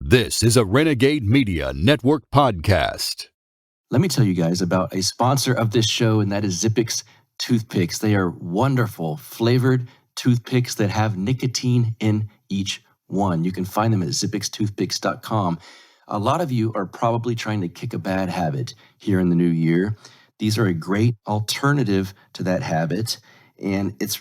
This is a Renegade Media Network podcast. Let me tell you guys about a sponsor of this show, and that is Zippix toothpicks. They are wonderful flavored toothpicks that have nicotine in each one. You can find them at zippixtoothpicks.com. A lot of you are probably trying to kick a bad habit here in the new year. These are a great alternative to that habit. And it's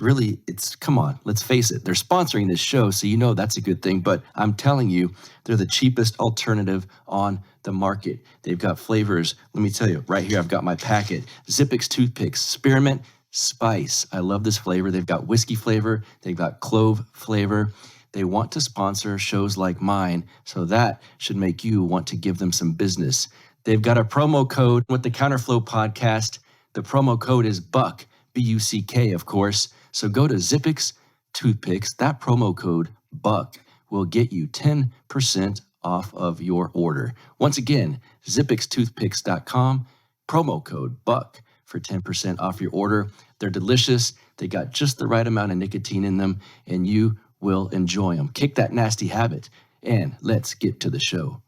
come on, let's face it. They're sponsoring this show, so you know that's a good thing. But I'm telling you, they're the cheapest alternative on the market. They've got flavors. Let me tell you, right here, I've got my packet. Zippix toothpicks, spearmint spice. I love this flavor. They've got whiskey flavor. They've got clove flavor. They want to sponsor shows like mine, so that should make you want to give them some business. They've got a promo code with the Counterflow podcast. The promo code is BUCK. B-U-C-K, of course. So go to Zippix Toothpicks. That promo code, BUCK, will get you 10% off of your order. Once again, zippixtoothpicks.com, promo code BUCK for 10% off your order. They're delicious. They got just the right amount of nicotine in them, and you will enjoy them. Kick that nasty habit, and let's get to the show.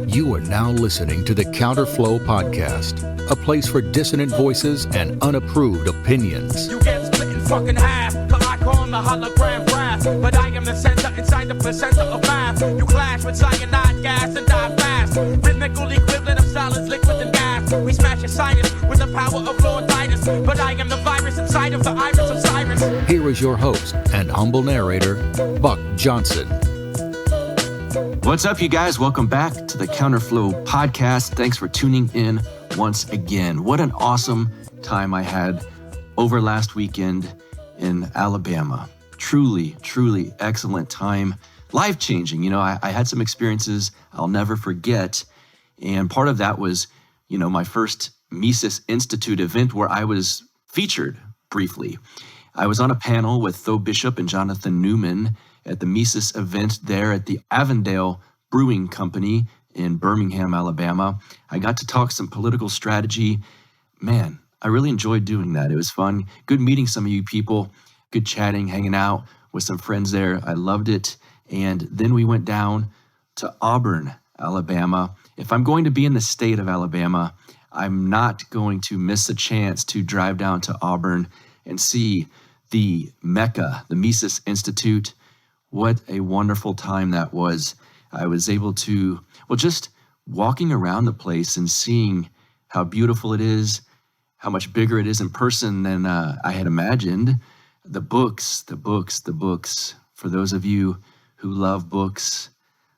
You are now listening to the Counterflow podcast, a place for dissonant voices and unapproved opinions. You get split in fucking half, but I call the hologram graph. But I am the center inside the placenta of math. You clash with cyanide gas and die fast. Rhythmical equivalent of solids, liquid and gas. We smash your sinus with the power of Lord Titus. But I am the virus inside of the iris of Cyrus. Here is your host and humble narrator, Buck Johnson. What's up, you guys? Welcome back to the Counterflow podcast. Thanks for tuning in once again. What an awesome time I had over last weekend in Alabama. Truly, truly excellent time. Life-changing. I had some experiences I'll never forget. And part of that was, my first Mises Institute event where I was featured briefly. I was on a panel with Tho Bishop and Jonathan Newman at the Mises event there at the Avondale Brewing Company in Birmingham, Alabama. I got to talk some political strategy. Man, I really enjoyed doing that. It was fun. Good meeting some of you people. Good chatting, hanging out with some friends there. I loved it. And then we went down to Auburn, Alabama. If I'm going to be in the state of Alabama, I'm not going to miss a chance to drive down to Auburn and see the Mecca, the Mises Institute. What a wonderful time that was. I was able to, just walking around the place and seeing how beautiful it is, how much bigger it is in person than I had imagined. The books. For those of you who love books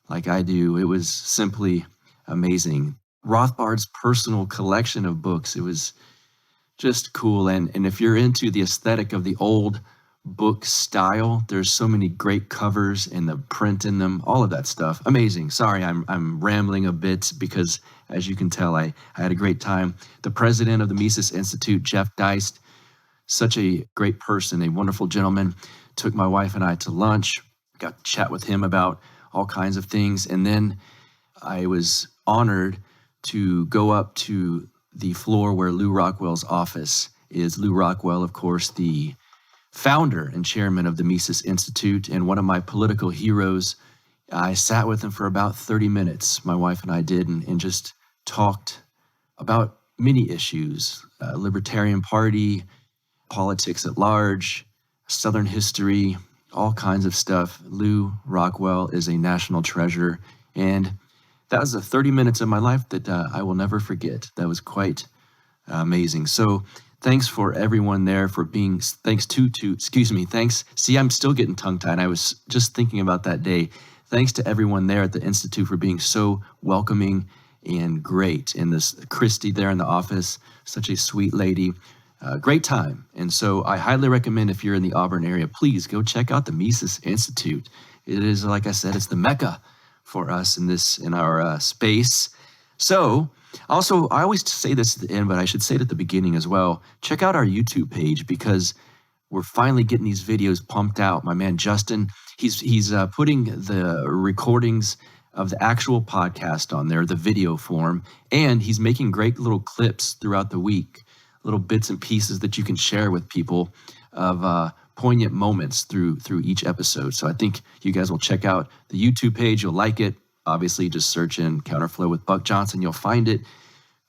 like I do, it was simply amazing. Rothbard's personal collection of books, it was just cool. And if you're into the aesthetic of the old book style, there's so many great covers and the print in them, all of that stuff. Amazing. Sorry, I'm rambling a bit because, as you can tell, I had a great time. The president of the Mises Institute, Jeff Deist, such a great person, a wonderful gentleman, took my wife and I to lunch, got to chat with him about all kinds of things. And then I was honored to go up to the floor where Lew Rockwell's office is. Lew Rockwell, of course, the founder and chairman of the Mises Institute and one of my political heroes. I sat with him for about 30 minutes, my wife and I did, and just talked about many issues, Libertarian Party, politics at large, Southern history, all kinds of stuff. Lew Rockwell is a national treasure, and that was the 30 minutes of my life that I will never forget. That was quite amazing. So thanks for everyone there for being, thanks. See, I'm still getting tongue-tied. I was just thinking about that day. Thanks to everyone there at the Institute for being so welcoming and great. And this Christy there in the office, such a sweet lady. Great time. And so I highly recommend, if you're in the Auburn area, please go check out the Mises Institute. It is, like I said, it's the Mecca for us in our space. So also, I always say this at the end, but I should say it at the beginning as well. Check out our YouTube page because we're finally getting these videos pumped out. My man Justin, he's putting the recordings of the actual podcast on there, the video form, and he's making great little clips throughout the week, little bits and pieces that you can share with people of poignant moments through each episode. So I think you guys will check out the YouTube page. You'll like it. Obviously, just search in Counterflow with Buck Johnson. You'll find it.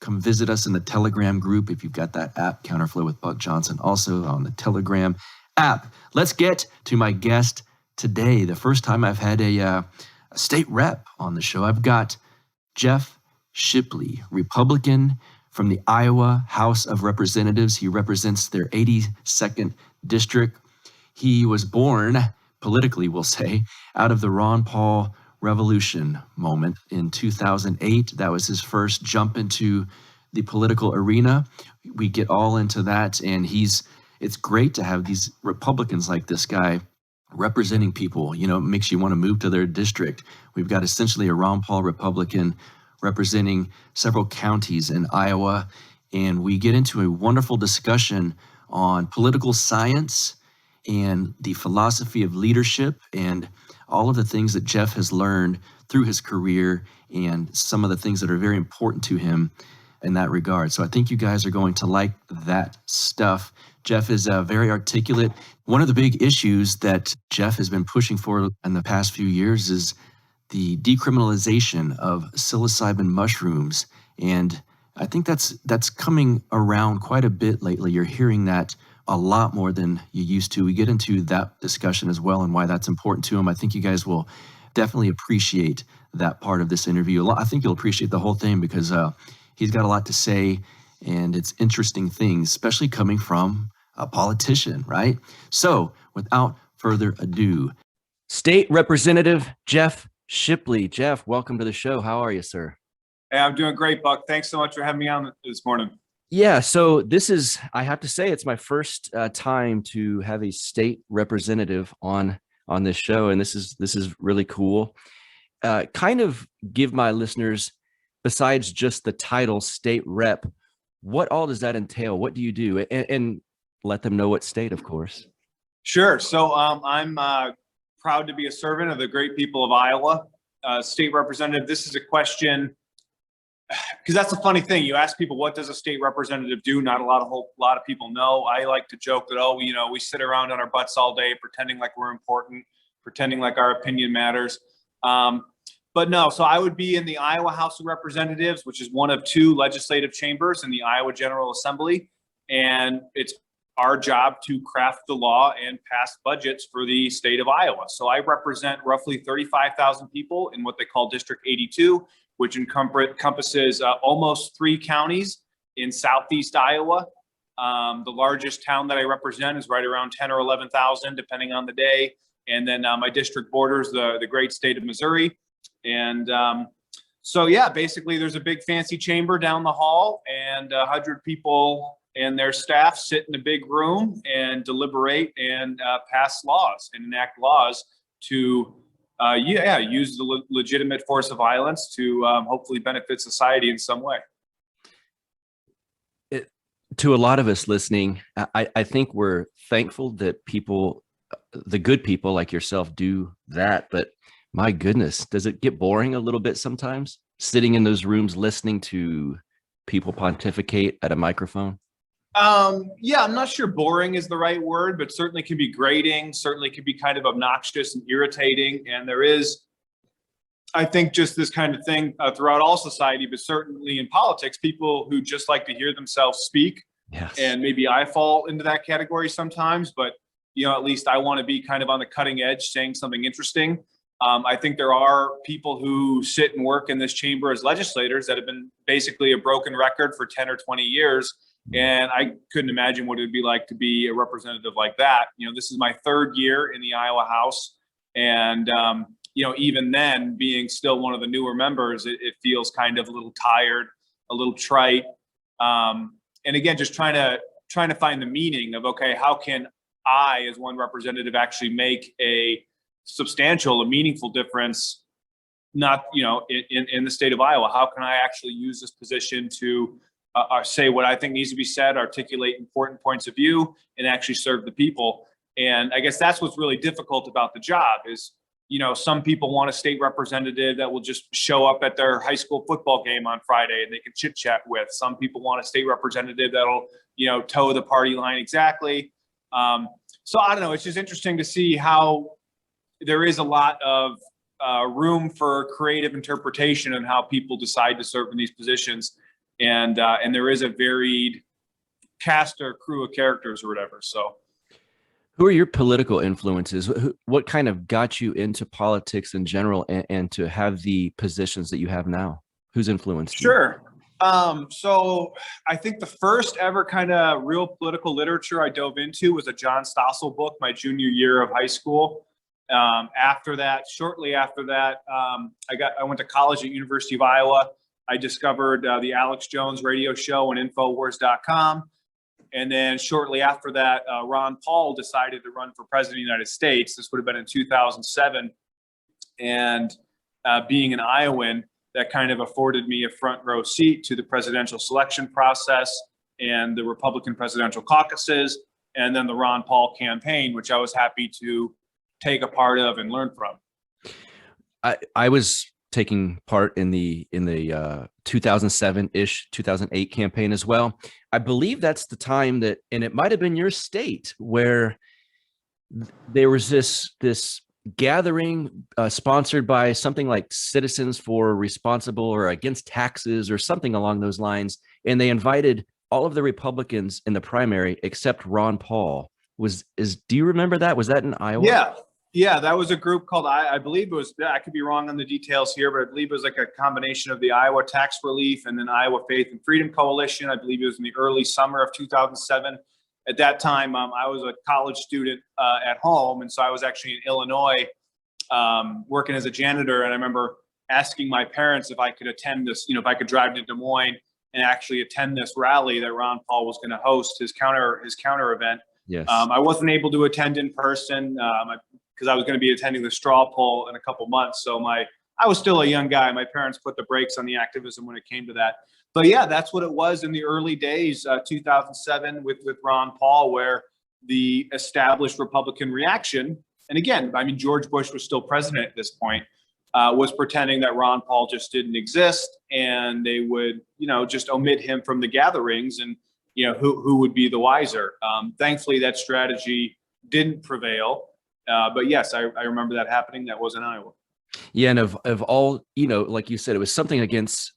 Come visit us in the Telegram group if you've got that app, Counterflow with Buck Johnson, also on the Telegram app. Let's get to my guest today. The first time I've had a state rep on the show. I've got Jeff Shipley, Republican from the Iowa House of Representatives. He represents their 82nd district. He was born, politically we'll say, out of the Ron Paul Revolution moment in 2008. That was his first jump into the political arena. We get all into that, and it's great to have these Republicans like this guy representing people. It makes you want to move to their district. We've got essentially a Ron Paul Republican representing several counties in Iowa, and we get into a wonderful discussion on political science and the philosophy of leadership and all of the things that Jeff has learned through his career and some of the things that are very important to him in that regard. So I think you guys are going to like that stuff. Jeff is very articulate. One of the big issues that Jeff has been pushing for in the past few years is the decriminalization of psilocybin mushrooms. And I think that's coming around quite a bit lately. You're hearing that a lot more than you used to. We get into that discussion as well and why that's important to him. I think you guys will definitely appreciate that part of this interview. I think you'll appreciate the whole thing because he's got a lot to say, and it's interesting things, especially coming from a politician, right? So without further ado, State Representative Jeff Shipley. Jeff, welcome to the show. How are you, sir? Hey, I'm doing great, Buck. Thanks so much for having me on this morning. Yeah, so this is, I have to say, it's my first time to have a state representative on this show, and this is really cool. Kind of give my listeners, besides just the title state rep, what all does that entail? What do you do? And let them know what state, of course. Sure. So I'm proud to be a servant of the great people of Iowa. State representative, this is a question, because that's a funny thing. You ask people, what does a state representative do? Not a lot of people know. I like to joke that, we sit around on our butts all day pretending like we're important, pretending like our opinion matters. But no, so I would be in the Iowa House of Representatives, which is one of two legislative chambers in the Iowa General Assembly. And it's our job to craft the law and pass budgets for the state of Iowa. So I represent roughly 35,000 people in what they call District 82, which encompasses almost 3 counties in southeast Iowa. The largest town that I represent is right around 10 or 11,000, depending on the day. And then my district borders the great state of Missouri. And so, yeah, basically there's a big fancy chamber down the hall, and 100 people and their staff sit in a big room and deliberate and pass laws and enact laws to use the legitimate force of violence to hopefully benefit society in some way. To a lot of us listening, I think we're thankful that people, the good people like yourself, do that. But my goodness, does it get boring a little bit sometimes, sitting in those rooms listening to people pontificate at a microphone? Yeah, I'm not sure boring is the right word, but certainly can be grating, certainly can be kind of obnoxious and irritating. And there is, I think, just this kind of thing throughout all society, but certainly in politics, people who just like to hear themselves speak. Yes. And maybe I fall into that category sometimes, but at least I want to be kind of on the cutting edge, saying something interesting. I think there are people who sit and work in this chamber as legislators that have been basically a broken record for 10 or 20 years. And I couldn't imagine what it would be like to be a representative like that. This is my 3rd year in the Iowa House. And, even then, being still one of the newer members, it feels kind of a little tired, a little trite. And again, just trying to find the meaning of, okay, how can I, as one representative, actually make a meaningful difference, not, in the state of Iowa? How can I actually use this position to say what I think needs to be said, articulate important points of view, and actually serve the people? And I guess that's what's really difficult about the job is, some people want a state representative that will just show up at their high school football game on Friday and they can chit chat with. Some people want a state representative that'll, toe the party line exactly. So I don't know. It's just interesting to see how there is a lot of room for creative interpretation and how people decide to serve in these positions, and there is a varied cast or crew of characters or whatever. So, who are your political influences? What kind of got you into politics in general, and to have the positions that you have now? Who's influenced you? sure. So I think the first ever kind of real political literature I dove into was a John Stossel book my junior year of high school. Shortly after that, I went to college at University of Iowa. I discovered the Alex Jones radio show and Infowars.com. And then shortly after that, Ron Paul decided to run for president of the United States. This would have been in 2007. And being an Iowan, that kind of afforded me a front row seat to the presidential selection process and the Republican presidential caucuses, and then the Ron Paul campaign, which I was happy to take a part of and learn from. I was taking part in the 2007-ish, 2008 campaign as well. I believe that's the time that, and it might have been your state, where there was this gathering sponsored by something like Citizens for Responsible or Against Taxes or something along those lines. And they invited all of the Republicans in the primary except Ron Paul. Do you remember that? Was that in Iowa? Yeah, that was a group called, I believe it was, I could be wrong on the details here, but I believe it was like a combination of the Iowa Tax Relief and then Iowa Faith and Freedom Coalition. I believe it was in the early summer of 2007. At that time, I was a college student at home. And so I was actually in Illinois working as a janitor. And I remember asking my parents if I could attend this, if I could drive to Des Moines and actually attend this rally that Ron Paul was going to host, his counter event. Yes. I wasn't able to attend in person because I was going to be attending the straw poll in a couple months. So I was still a young guy. My parents put the brakes on the activism when it came to that. But yeah, that's what it was in the early days, 2007 with Ron Paul, where the established Republican reaction, and again, I mean, George Bush was still president at this point, was pretending that Ron Paul just didn't exist, and they would, just omit him from the gatherings, and who would be the wiser. Thankfully, that strategy didn't prevail. But yes, I remember that happening. That was in Iowa. Yeah, and of all, like you said, it was something against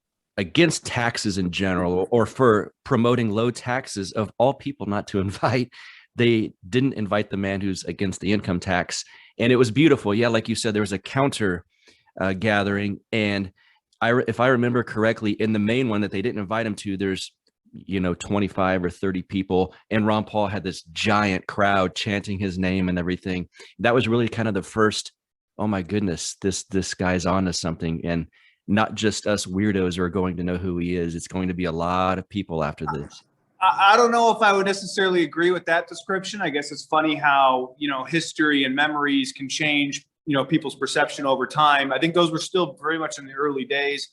taxes in general, or for promoting low taxes, of all people not to invite. They didn't invite the man who's against the income tax. And it was beautiful. Yeah, like you said, there was a counter gathering. And if I remember correctly, in the main one that they didn't invite him to, there's 25 or 30 people, and Ron Paul had this giant crowd chanting his name and everything. That was really kind of the first, oh my goodness, this guy's onto something, and not just us weirdos are going to know who he is. It's going to be a lot of people after this. I don't know if I would necessarily agree with that description. I guess it's funny how, history and memories can change, people's perception over time. I think those were still very much in the early days.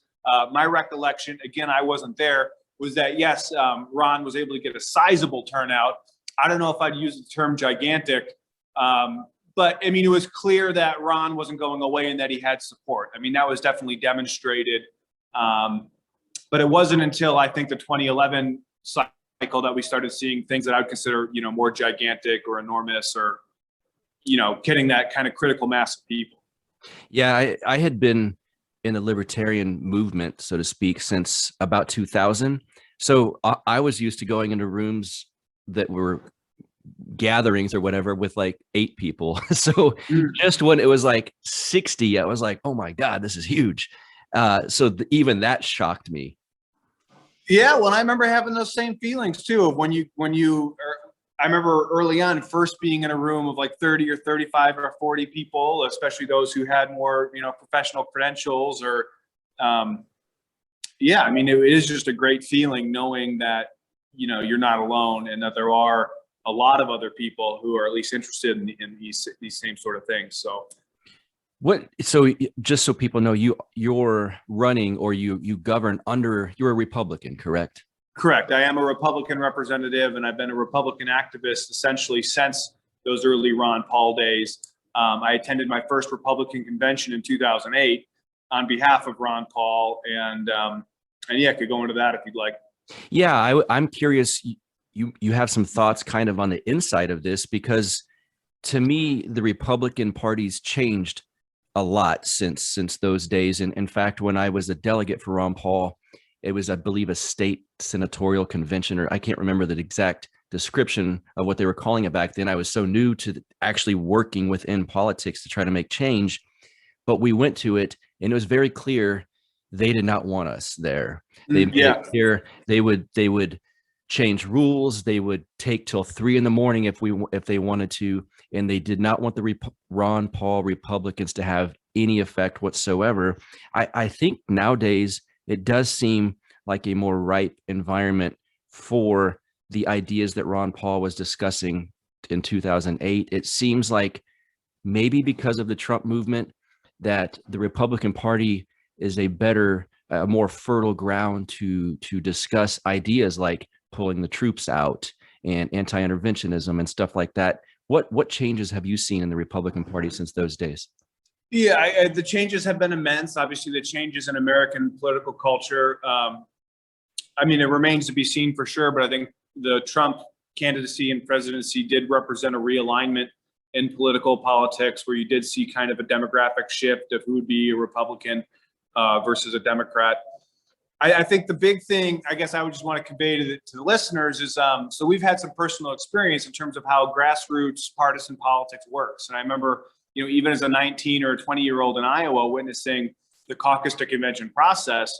My recollection, again, I wasn't there, was that, yes, Ron was able to get a sizable turnout. I don't know if I'd use the term gigantic, but I mean, it was clear that Ron wasn't going away and that he had support. I mean, that was definitely demonstrated. But it wasn't until I think the 2011 cycle that we started seeing things that I would consider, more gigantic or enormous, or, getting that kind of critical mass of people. Yeah, I had been in the libertarian movement, so to speak, since about 2000. So I was used to going into rooms that were gatherings or whatever with like 8 people. So just when it was like 60, I was like, oh my God, this is huge. So even that shocked me. Yeah, well, I remember having those same feelings too, of I remember early on first being in a room of like 30 or 35 or 40 people, especially those who had more, professional credentials, or, yeah, I mean, it is just a great feeling knowing that, you're not alone, and that there are a lot of other people who are at least interested in these same sort of things. So so just so people know, you're running, or you govern under, you're a Republican, correct? Correct. I am a Republican representative, and I've been a Republican activist essentially since those early Ron Paul days. I attended my first Republican convention in 2008 on behalf of Ron Paul, and yeah, I could go into that if you'd like. Yeah, I'm curious. You have some thoughts kind of on the inside of this, because to me, the Republican Party's changed a lot since those days. And in fact, when I was a delegate for Ron Paul, it was, I believe, a state senatorial convention, or I can't remember the exact description of what they were calling it back then. I was so new to actually working within politics to try to make change, but we went to it and it was very clear they did not want us there. They made it clear they would change rules. They would take till 3 a.m. if they wanted to, and they did not want the Ron Paul Republicans to have any effect whatsoever. I think nowadays it does seem like a more ripe environment for the ideas that Ron Paul was discussing in 2008. It seems like maybe because of the Trump movement that the Republican Party is a more fertile ground to discuss ideas like pulling the troops out and anti-interventionism and stuff like that. What changes have you seen in the Republican Party since those days? Yeah, the changes have been immense. Obviously, the changes in American political culture. I mean, it remains to be seen for sure, but I think the Trump candidacy and presidency did represent a realignment in political politics, where you did see kind of a demographic shift of who would be a Republican versus a Democrat. I think the big thing, I guess I would just want to convey to the listeners is, so we've had some personal experience in terms of how grassroots partisan politics works. And I remember, even as a 19 or 20-year-old in Iowa, witnessing the caucus to convention process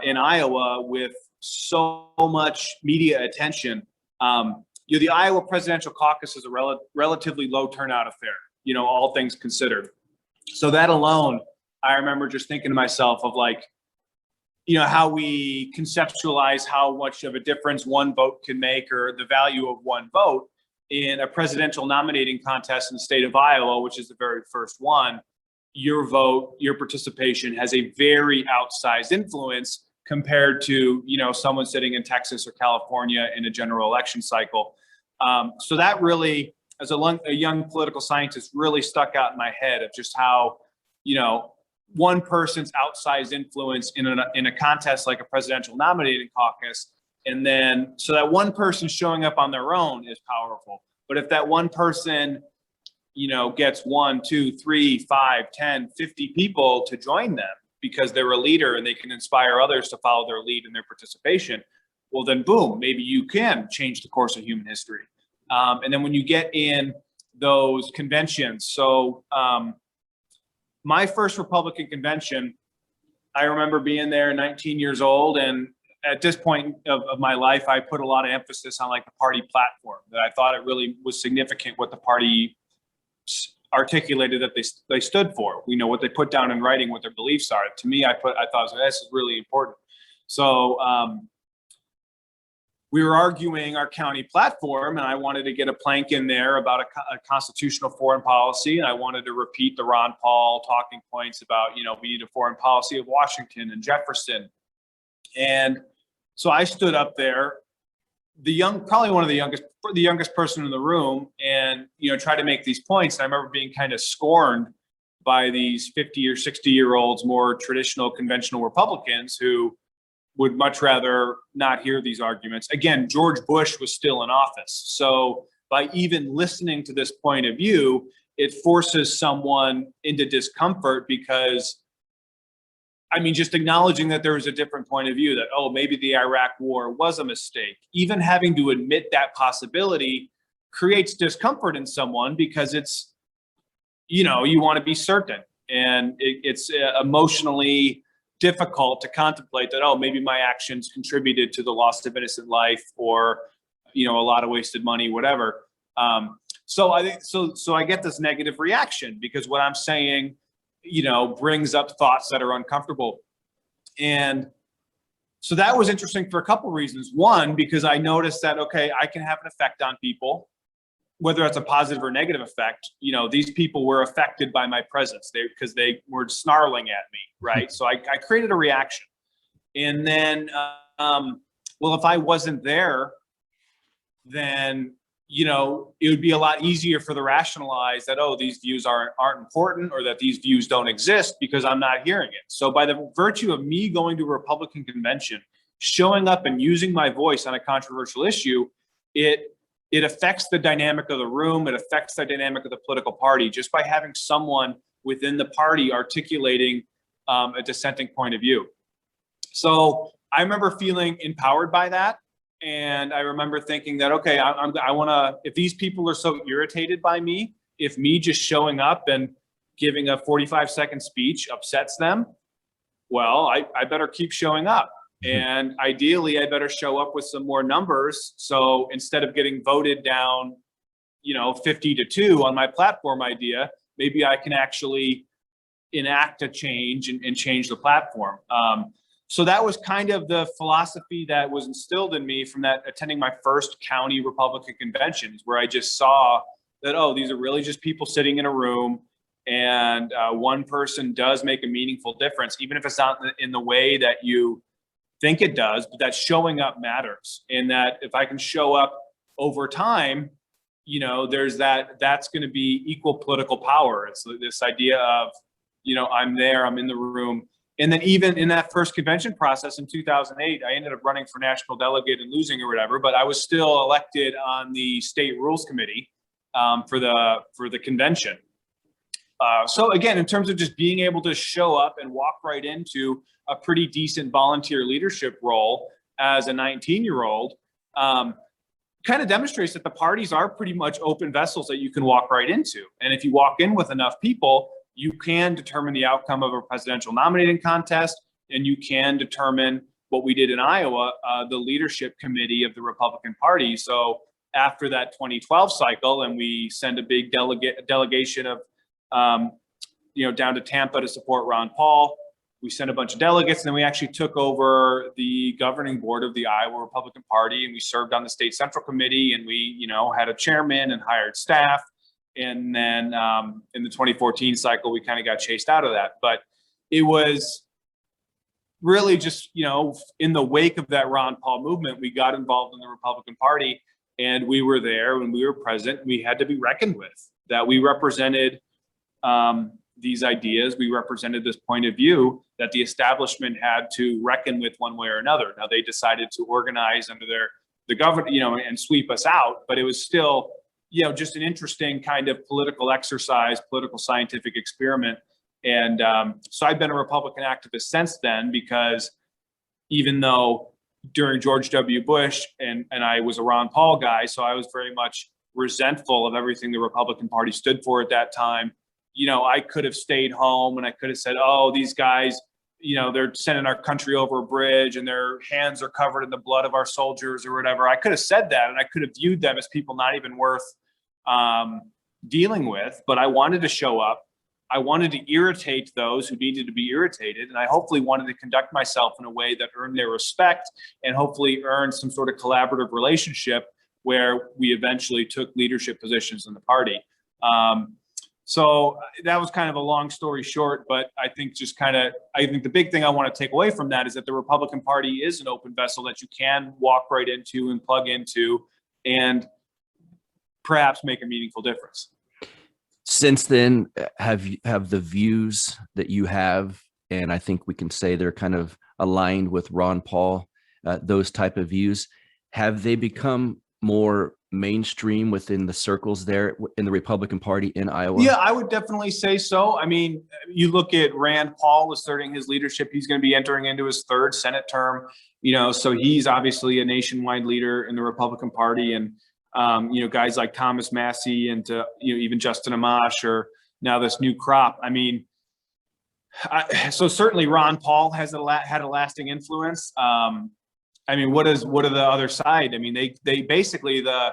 in Iowa with so much media attention. The Iowa presidential caucus is a relatively low turnout affair, all things considered. So that alone, I remember just thinking to myself of like, how we conceptualize how much of a difference one vote can make, or the value of one vote in a presidential nominating contest in the state of Iowa, which is the very first one. Your vote, your participation has a very outsized influence compared to, someone sitting in Texas or California in a general election cycle. So that really, as a young political scientist, really stuck out in my head of just how, one person's outsized influence in a contest like a presidential nominating caucus. And then, so that one person showing up on their own is powerful. But if that one person, gets 1, 2, 3, 5, 10, 50 people to join them because they're a leader and they can inspire others to follow their lead in their participation, well, then boom, maybe you can change the course of human history. And then when you get in those conventions, so my first Republican convention, I remember being there 19 years old. And at this point of my life, I put a lot of emphasis on like the party platform, that I thought it really was significant what the party articulated that they stood for. We know what they put down in writing, what their beliefs are. To me, I thought this is really important. So we were arguing our county platform, and I wanted to get a plank in there about a constitutional foreign policy. And I wanted to repeat the Ron Paul talking points about, we need a foreign policy of Washington and Jefferson. And so I stood up there, probably one of the youngest person in the room, and, tried to make these points. And I remember being kind of scorned by these 50 or 60-year-olds, more traditional, conventional Republicans who would much rather not hear these arguments. Again, George Bush was still in office. So by even listening to this point of view, it forces someone into discomfort because, just acknowledging that there was a different point of view, that, maybe the Iraq war was a mistake. Even having to admit that possibility creates discomfort in someone because it's, you want to be certain. And it's emotionally difficult to contemplate that, maybe my actions contributed to the loss of innocent life, or, a lot of wasted money, whatever. So I think, so I get this negative reaction because what I'm saying, brings up thoughts that are uncomfortable. And so that was interesting for a couple of reasons. One, because I noticed that, okay, I can have an effect on people, whether that's a positive or negative effect. These people were affected by my presence because they were snarling at me, right? So I created a reaction. And then, well, if I wasn't there, then, it would be a lot easier for the rationalize that, these views aren't important, or that these views don't exist because I'm not hearing it. So by the virtue of me going to a Republican convention, showing up and using my voice on a controversial issue, it it affects the dynamic of the room. It affects the dynamic of the political party just by having someone within the party articulating a dissenting point of view. So I remember feeling empowered by that. And I remember thinking that, okay, I want to, if these people are so irritated by me, if me just showing up and giving a 45-second speech upsets them, well, I better keep showing up. And ideally, I better show up with some more numbers. So instead of getting voted down, 50-2 on my platform idea, maybe I can actually enact a change and change the platform. So that was kind of the philosophy that was instilled in me from that attending my first county Republican conventions, where I just saw that, oh, these are really just people sitting in a room, and one person does make a meaningful difference, even if it's not in the way that you think it does, but that showing up matters. And that if I can show up over time, there's that's going to be equal political power. It's this idea of, I'm there, I'm in the room. And then even in that first convention process in 2008, I ended up running for national delegate and losing or whatever, but I was still elected on the state rules committee for the convention. So again, in terms of just being able to show up and walk right into a pretty decent volunteer leadership role as a 19-year-old, kind of demonstrates that the parties are pretty much open vessels that you can walk right into. And if you walk in with enough people, you can determine the outcome of a presidential nominating contest, and you can determine what we did in Iowa, the leadership committee of the Republican Party. So after that 2012 cycle, and we send a big delegation of, down to Tampa to support Ron Paul, we sent a bunch of delegates, and then we actually took over the governing board of the Iowa Republican Party, and we served on the state central committee, and we, had a chairman and hired staff. And then in the 2014 cycle, we kind of got chased out of that. But it was really just, in the wake of that Ron Paul movement, we got involved in the Republican Party, and we were there when we were present. We had to be reckoned with, that we represented these ideas. We represented this point of view that the establishment had to reckon with one way or another. Now, they decided to organize under the government, and sweep us out, but it was still, just an interesting kind of political exercise, political scientific experiment. And so I've been a Republican activist since then, because even though during George W. Bush and I was a Ron Paul guy, so I was very much resentful of everything the Republican Party stood for at that time. I could have stayed home and I could have said, oh, these guys, they're sending our country over a bridge and their hands are covered in the blood of our soldiers or whatever. I could have said that, and I could have viewed them as people not even worth dealing with, but I wanted to show up. I wanted to irritate those who needed to be irritated. And I hopefully wanted to conduct myself in a way that earned their respect and hopefully earned some sort of collaborative relationship where we eventually took leadership positions in the party. So that was kind of a long story short, but I think I think the big thing I want to take away from that is that the Republican Party is an open vessel that you can walk right into and plug into and perhaps make a meaningful difference. Since then, have the views that you have, and I think we can say they're kind of aligned with Ron Paul, those type of views, have they become more mainstream within the circles there in the Republican Party in Iowa? Yeah, I would definitely say so. I mean, you look at Rand Paul asserting his leadership. He's going to be entering into his third Senate term, so he's obviously a nationwide leader in the Republican Party. And, guys like Thomas Massey and, even Justin Amash, or now this new crop. I mean, so certainly Ron Paul has had a lasting influence. I mean, what are the other side? I mean, they basically the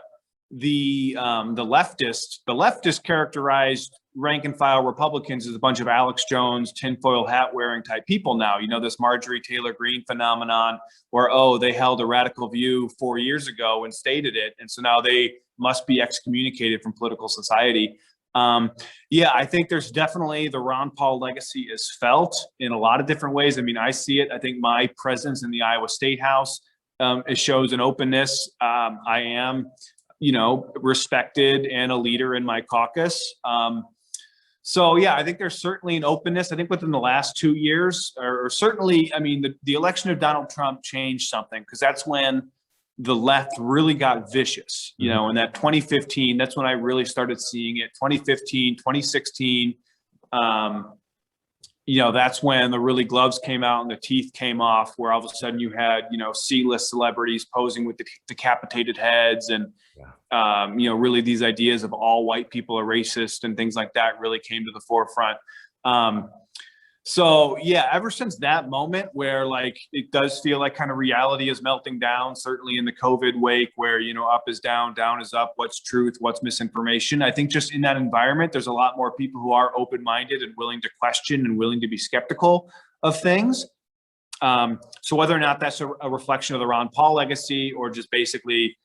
leftists characterized rank and file Republicans as a bunch of Alex Jones, tinfoil hat wearing type people now. This Marjorie Taylor Greene phenomenon where, oh, they held a radical view 4 years ago and stated it, and so now they must be excommunicated from political society. Yeah, I think there's definitely the Ron Paul legacy is felt in a lot of different ways. I mean, I see it. I think my presence in the Iowa State House, it shows an openness. I am, respected and a leader in my caucus. So yeah, I think there's certainly an openness. I think within the last 2 years, or certainly, I mean, the election of Donald Trump changed something, because that's when the left really got vicious, you know, in that 2015, that's when I really started seeing it. 2015, 2016, you know, that's when the really gloves came out and the teeth came off, where all of a sudden you had, you know, C-list celebrities posing with the decapitated heads, and, you know, really these ideas of all white people are racist and things like that really came to the forefront. So yeah, ever since that moment where like it does feel like kind of reality is melting down, certainly in the COVID wake, where, you know, up is down, down is up, what's truth, what's misinformation. I think just in that environment, there's a lot more people who are open-minded and willing to question and willing to be skeptical of things. So whether or not that's a reflection of the Ron Paul legacy, or just basically,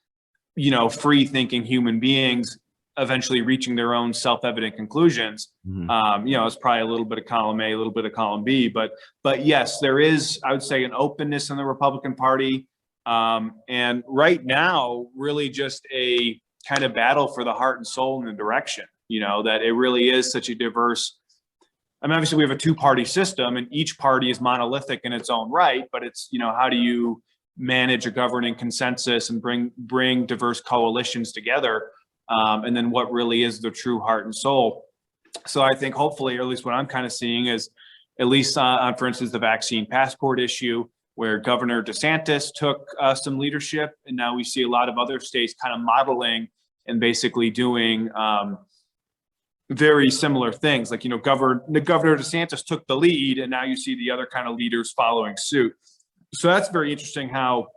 you know, free thinking human beings eventually reaching their own self-evident conclusions. You know, it's probably a little bit of column A, a little bit of column B, but yes, there is, I would say, an openness in the Republican Party. And right now, really just a kind of battle for the heart and soul and the direction, you know, that it really is such a diverse, I mean, obviously we have a two-party system and each party is monolithic in its own right, but it's, you know, how do you manage a governing consensus and bring diverse coalitions together? And then what really is the true heart and soul. So I think hopefully, or at least what I'm kind of seeing is, at least on, for instance, the vaccine passport issue, where Governor DeSantis took some leadership, and now we see a lot of other states kind of modeling and basically doing very similar things. Like, you know, Governor DeSantis took the lead, and now you see the other kind of leaders following suit. So that's very interesting how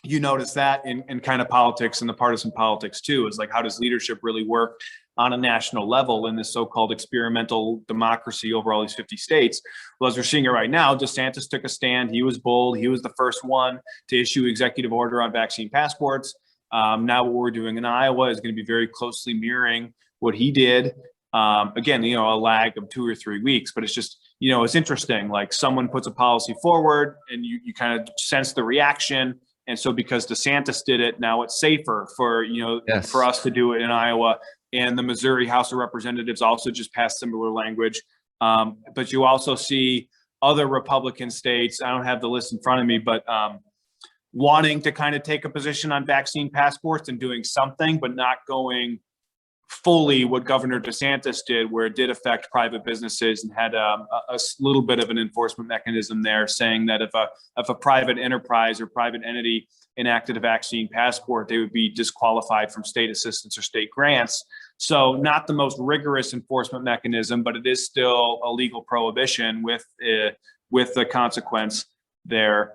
you notice that in kind of politics and the partisan politics too, is like, how does leadership really work on a national level in this so-called experimental democracy over all these 50 states? Well, as we're seeing it right now, DeSantis took a stand. He was bold. He was the first one to issue executive order on vaccine passports. Now what we're doing in Iowa is going to be very closely mirroring what he did. Again, you know, a lag of 2 or 3 weeks, but it's just, you know, it's interesting. Like, someone puts a policy forward and you kind of sense the reaction. And so because DeSantis did it, now it's safer for, you know, for us to do it in Iowa. And the Missouri House of Representatives also just passed similar language. But you also see other Republican states, I don't have the list in front of me, but wanting to kind of take a position on vaccine passports and doing something, but not going fully what Governor DeSantis did, where it did affect private businesses and had a little bit of an enforcement mechanism there, saying that if a private enterprise or private entity enacted a vaccine passport, they would be disqualified from state assistance or state grants. So not the most rigorous enforcement mechanism, but it is still a legal prohibition with the consequence there.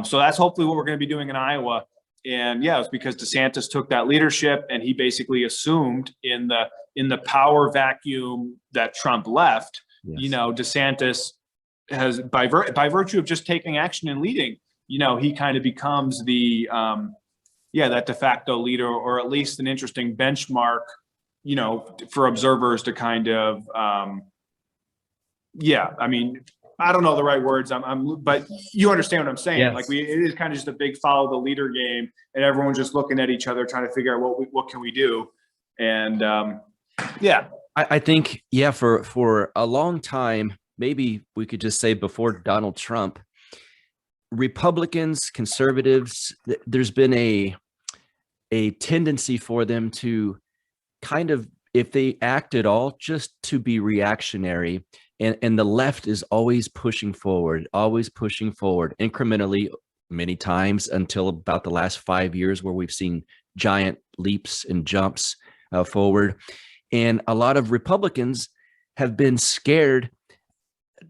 So that's hopefully what we're going to be doing in Iowa. And yeah, it was because DeSantis took that leadership and he basically assumed in the power vacuum that Trump left, you know, DeSantis has, by virtue of just taking action and leading, you know, he kind of becomes the, that de facto leader, or at least an interesting benchmark, you know, for observers to kind of, I mean, I don't know the right words. But you understand what I'm saying. Yes. Like, it is kind of just a big follow the leader game, and everyone's just looking at each other, trying to figure out what can we do. And I think, for a long time, maybe we could just say before Donald Trump, Republicans, conservatives, there's been a tendency for them to kind of, if they act at all, just to be reactionary. And the left is always pushing forward incrementally, many times, until about the last 5 years, where we've seen giant leaps and jumps forward. And a lot of Republicans have been scared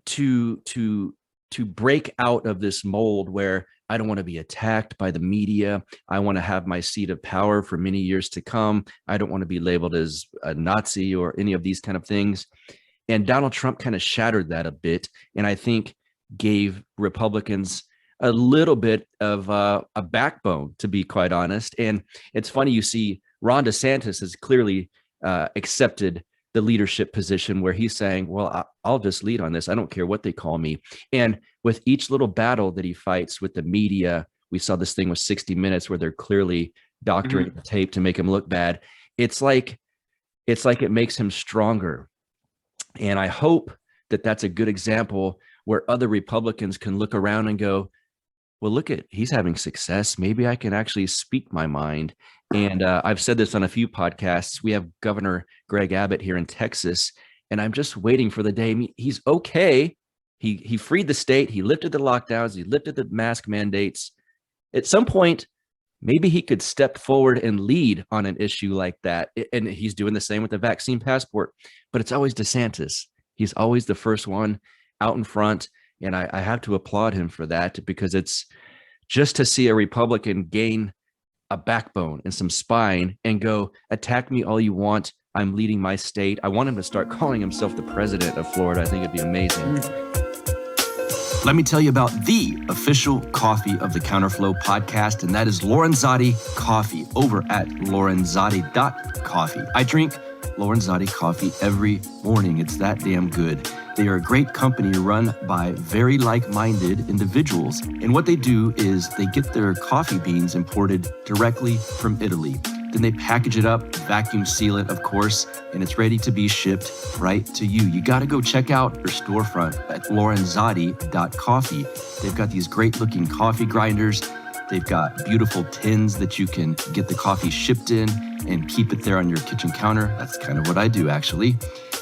to break out of this mold where I don't want to be attacked by the media. I want to have my seat of power for many years to come. I don't want to be labeled as a Nazi or any of these kind of things. And Donald Trump kind of shattered that a bit, and I think gave Republicans a little bit of a backbone, to be quite honest. And it's funny, you see Ron DeSantis has clearly accepted the leadership position, where he's saying, well, I'll just lead on this. I don't care what they call me. And with each little battle that he fights with the media, we saw this thing with 60 Minutes where they're clearly doctoring the tape to make him look bad. It's like it makes him stronger. And I hope that that's a good example where other Republicans can look around and go, well, look at, he's having success. Maybe I can actually speak my mind. And I've said this on a few podcasts. We have Governor Greg Abbott here in Texas, and I'm just waiting for the day. He's okay. He freed the state. He lifted the lockdowns. He lifted the mask mandates. At some point, maybe he could step forward and lead on an issue like that. And he's doing the same with the vaccine passport. But it's always DeSantis. He's always the first one out in front. And I have to applaud him for that, because it's just to see a Republican gain a backbone and some spine and go, attack me all you want. I'm leading my state. I want him to start calling himself the president of Florida. I think it'd be amazing. Let me tell you about the official coffee of the Counterflow podcast, and that is Lorenzotti Coffee over at lorenzotti.coffee. I drink Lorenzotti coffee every morning. It's that damn good. They are a great company run by very like-minded individuals. And what they do is they get their coffee beans imported directly from Italy. Then they package it up, vacuum seal it, of course, and it's ready to be shipped right to you. You got to go check out their storefront at lorenzotti.coffee. They've got these great looking coffee grinders. They've got beautiful tins that you can get the coffee shipped in and keep it there on your kitchen counter. That's kind of what I do, actually.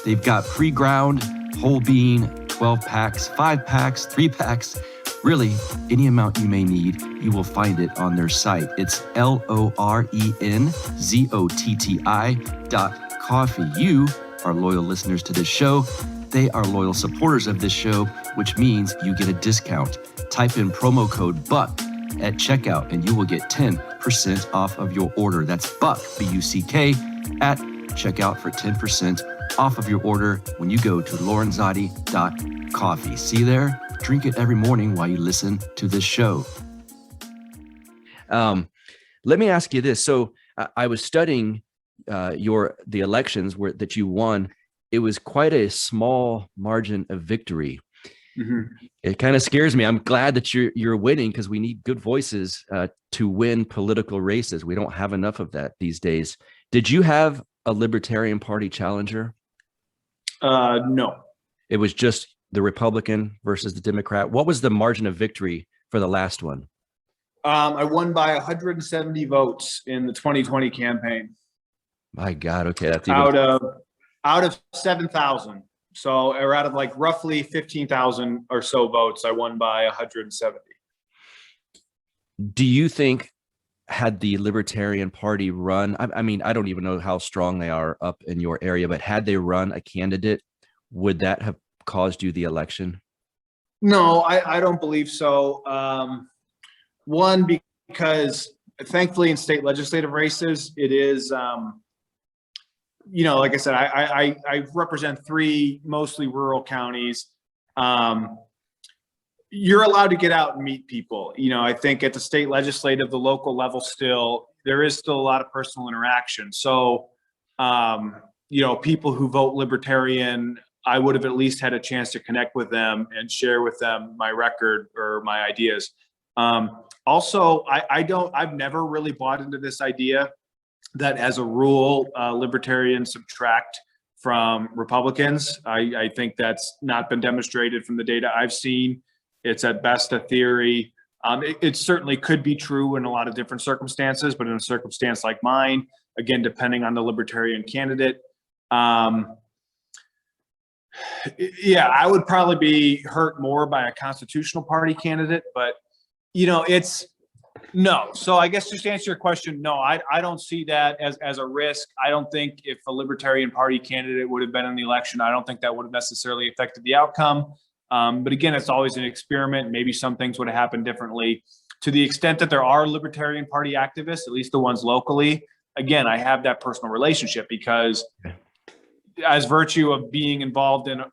They've got pre-ground, whole bean, 12 packs, 5 packs, 3 packs. Really, any amount you may need, you will find it on their site. It's LORENZOTTI.coffee. You are loyal listeners to this show. They are loyal supporters of this show, which means you get a discount. Type in promo code BUCK at checkout and you will get 10% off of your order. That's BUCK, B-U-C-K, at checkout for 10% off of your order when you go to lorenzotti.coffee. See you there? Drink it every morning while you listen to this show. Let me ask you this. So I was studying the elections that you won. It was quite a small margin of victory. Mm-hmm. It kind of scares me. I'm glad that you're winning, because we need good voices to win political races. We don't have enough of that these days. Did you have a Libertarian Party challenger? No. It was just the Republican versus the Democrat. What was the margin of victory for the last one? I won by 170 votes in the 2020 campaign. My God. Okay. That's even out of 7,000. So, or out of like roughly 15,000 or so votes, I won by 170. Do you think, had the Libertarian Party run, I mean, I don't even know how strong they are up in your area, but had they run a candidate, would that have caused you the election? No, I don't believe so. One, because thankfully in state legislative races, it is, like I said, I represent 3 mostly rural counties. You're allowed to get out and meet people. I think at the state legislative, the local level there is still a lot of personal interaction. So, people who vote Libertarian, I would have at least had a chance to connect with them and share with them my record or my ideas. Also, I've never really bought into this idea that as a rule, Libertarians subtract from Republicans. I think that's not been demonstrated from the data I've seen. It's at best a theory. It certainly could be true in a lot of different circumstances, but in a circumstance like mine, again, depending on the Libertarian candidate, I would probably be hurt more by a constitutional party candidate, but it's no. So I guess just to answer your question, no, I don't see that as a risk. I don't think if a Libertarian Party candidate would have been in the election, I don't think that would have necessarily affected the outcome. But again, it's always an experiment. Maybe some things would have happened differently. To the extent that there are Libertarian Party activists, at least the ones locally, again, I have that personal relationship because as virtue of being involved in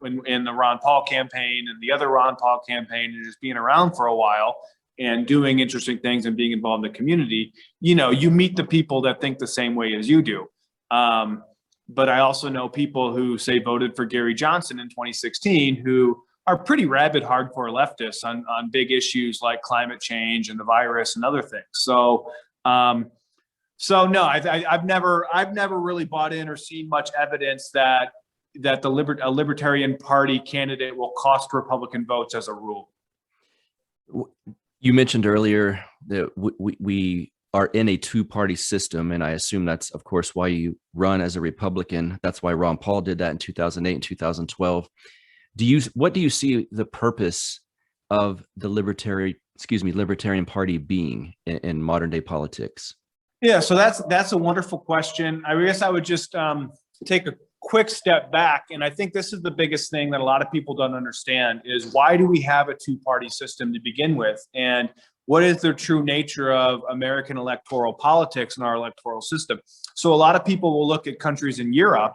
the Ron Paul campaign and the other Ron Paul campaign and just being around for a while and doing interesting things and being involved in the community, you meet the people that think the same way as you do. But I also know people who say voted for Gary Johnson in 2016 who are pretty rabid hardcore leftists on big issues like climate change and the virus and other things. So no, I've never really bought in or seen much evidence that a Libertarian Party candidate will cost Republican votes as a rule. You mentioned earlier that we are in a two-party system, and I assume that's, of course, why you run as a Republican. That's why Ron Paul did that in 2008 and 2012. What do you see the purpose of the Libertarian Party being in modern day politics? Yeah, so that's a wonderful question. I guess I would just take a quick step back, and I think this is the biggest thing that a lot of people don't understand is why do we have a two-party system to begin with, and what is the true nature of American electoral politics and our electoral system? So a lot of people will look at countries in Europe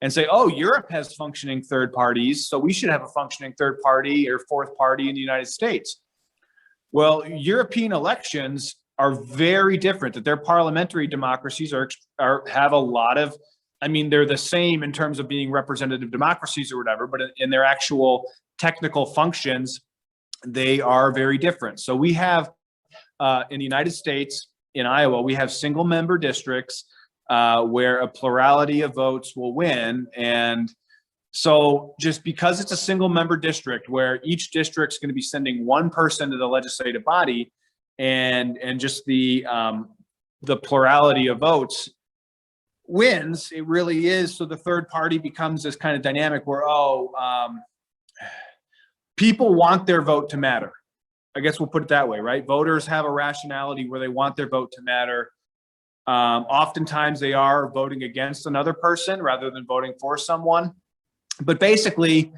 and say, oh, Europe has functioning third parties, so we should have a functioning third party or fourth party in the United States. Well, European elections are very different, that their parliamentary democracies have a lot of, I mean, they're the same in terms of being representative democracies or whatever, but in their actual technical functions, they are very different. So we have, in the United States, in Iowa, we have single member districts where a plurality of votes will win. And so just because it's a single member district where each district's going to be sending one person to the legislative body, and just the plurality of votes wins, it really is. So the third party becomes this kind of dynamic where, people want their vote to matter. I guess we'll put it that way, right? Voters have a rationality where they want their vote to matter. Oftentimes they are voting against another person rather than voting for someone. But basically,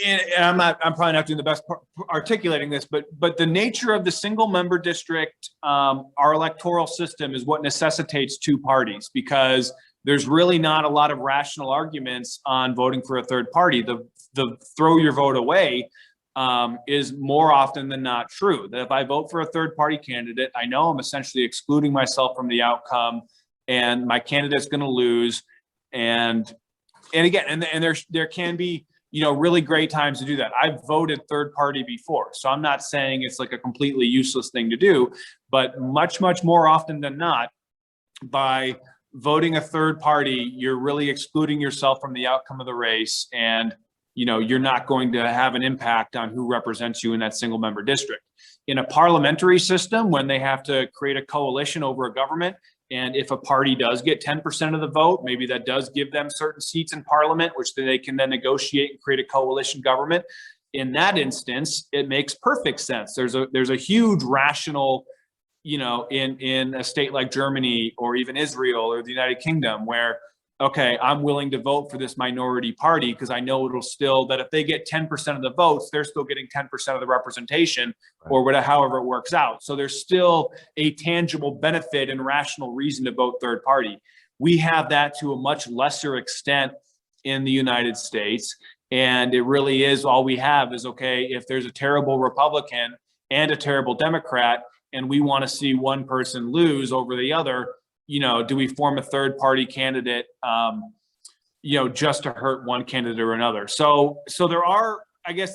and I'm probably not doing the best articulating this, but the nature of the single member district, our electoral system is what necessitates two parties, because there's really not a lot of rational arguments on voting for a third party. The throw your vote away is more often than not true. That if I vote for a third party candidate, I know I'm essentially excluding myself from the outcome, and my candidate's going to lose. And again, there can be, really great times to do that. I've voted third party before, so I'm not saying it's like a completely useless thing to do, but much, much more often than not, by voting a third party, you're really excluding yourself from the outcome of the race, and you're not going to have an impact on who represents you in that single member district. In a parliamentary system, when they have to create a coalition over a government, and if a party does get 10% of the vote, maybe that does give them certain seats in parliament, which they can then negotiate and create a coalition government. In that instance, it makes perfect sense. There's a huge rational, in a state like Germany or even Israel or the United Kingdom, where, okay, I'm willing to vote for this minority party because I know it'll still, that if they get 10% of the votes, they're still getting 10% of the representation, or whatever, however it works out. So there's still a tangible benefit and rational reason to vote third party. We have that to a much lesser extent in the United States. And it really is, all we have is, okay, if there's a terrible Republican and a terrible Democrat, and we want to see one person lose over the other, do we form a third party candidate, just to hurt one candidate or another? So there are, like I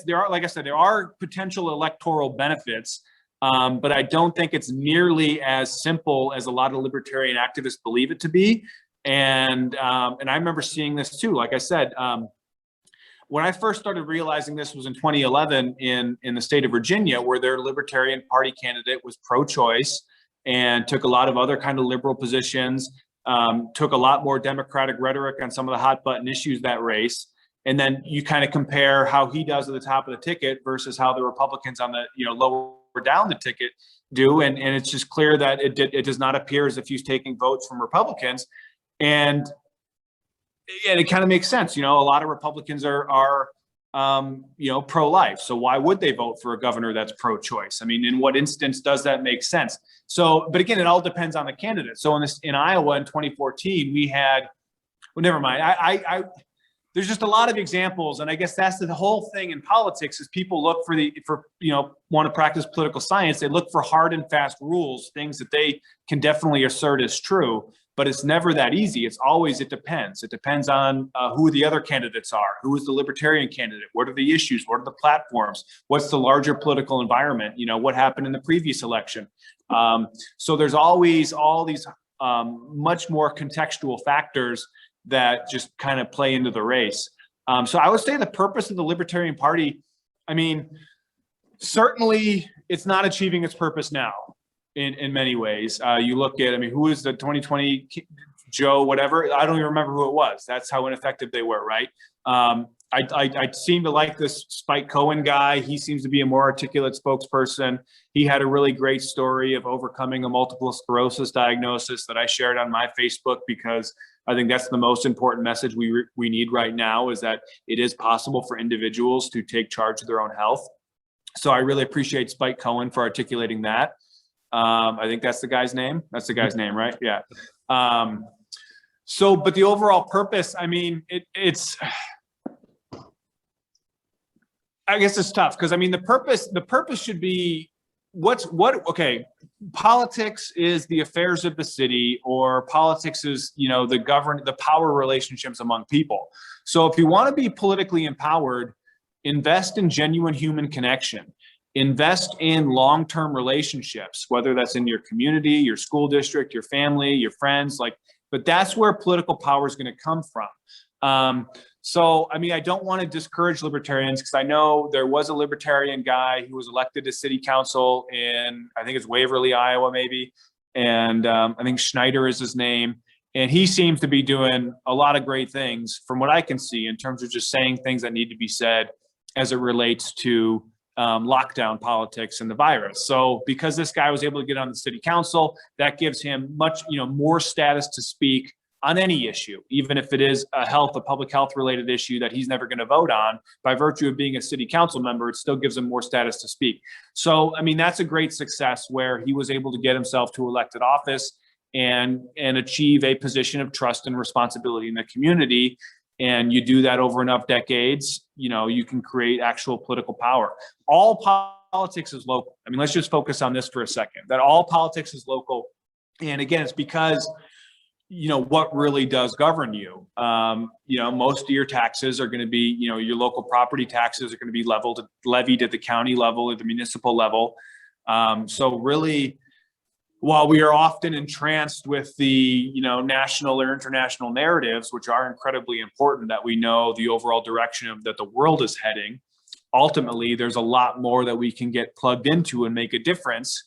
said, there are potential electoral benefits, but I don't think it's nearly as simple as a lot of libertarian activists believe it to be. And I remember seeing this too. Like I said, when I first started realizing this was in 2011 in the state of Virginia, where their Libertarian Party candidate was pro-choice and took a lot of other kind of liberal positions, took a lot more Democratic rhetoric on some of the hot button issues that race. And then you kind of compare how he does at the top of the ticket versus how the Republicans on the, lower down the ticket do. And it's just clear that it does not appear as if he's taking votes from Republicans. And it kind of makes sense. A lot of Republicans are pro-life. So why would they vote for a governor that's pro-choice? I mean, in what instance does that make sense? So, but again, it all depends on the candidate. So in Iowa in 2014, we had, well, never mind. There's just a lot of examples. And I guess that's the whole thing in politics is people look want to practice political science. They look for hard and fast rules, things that they can definitely assert as true. But it's never that easy. It depends. It depends on who the other candidates are. Who is the Libertarian candidate? What are the issues? What are the platforms? What's the larger political environment? What happened in the previous election? So there's always all these much more contextual factors that just kind of play into the race. So I would say the purpose of the Libertarian Party, I mean, certainly it's not achieving its purpose now in many ways. You look at, I mean, who is the 2020 Joe, whatever, I don't even remember who it was. That's how ineffective they were, right? I seem to like this Spike Cohen guy. He seems to be a more articulate spokesperson. He had a really great story of overcoming a multiple sclerosis diagnosis that I shared on my Facebook, because I think that's the most important message we need right now, is that it is possible for individuals to take charge of their own health. So I really appreciate Spike Cohen for articulating that. I think that's the guy's name. That's the guy's name, right? Yeah. So, but the overall purpose, I mean, I guess it's tough, because I mean, the purpose should be okay. Politics is the affairs of the city, or politics is, the power relationships among people. So if you want to be politically empowered, invest in genuine human connection, invest in long-term relationships, whether that's in your community, your school district, your family, your friends, but that's where political power is going to come from. So, I mean, I don't want to discourage libertarians, because I know there was a libertarian guy who was elected to city council in, I think it's Waverly, Iowa, maybe. And I think Schneider is his name. And he seems to be doing a lot of great things from what I can see, in terms of just saying things that need to be said as it relates to lockdown politics and the virus. So because this guy was able to get on the city council, that gives him much, more status to speak on any issue, even if it is a public health related issue that he's never going to vote on. By virtue of being a city council member, it still gives him more status to speak. So, I mean, that's a great success, where he was able to get himself to elected office and achieve a position of trust and responsibility in the community. And you do that over enough decades, you can create actual political power. All politics is local. I mean, let's just focus on this for a second, that all politics is local. And again, it's because, what really does govern you. Most of your taxes are going to be, your local property taxes are going to be levied at the county level, at the municipal level. So really, while we are often entranced with the, national or international narratives, which are incredibly important, that we know the overall direction that the world is heading, ultimately, there's a lot more that we can get plugged into and make a difference.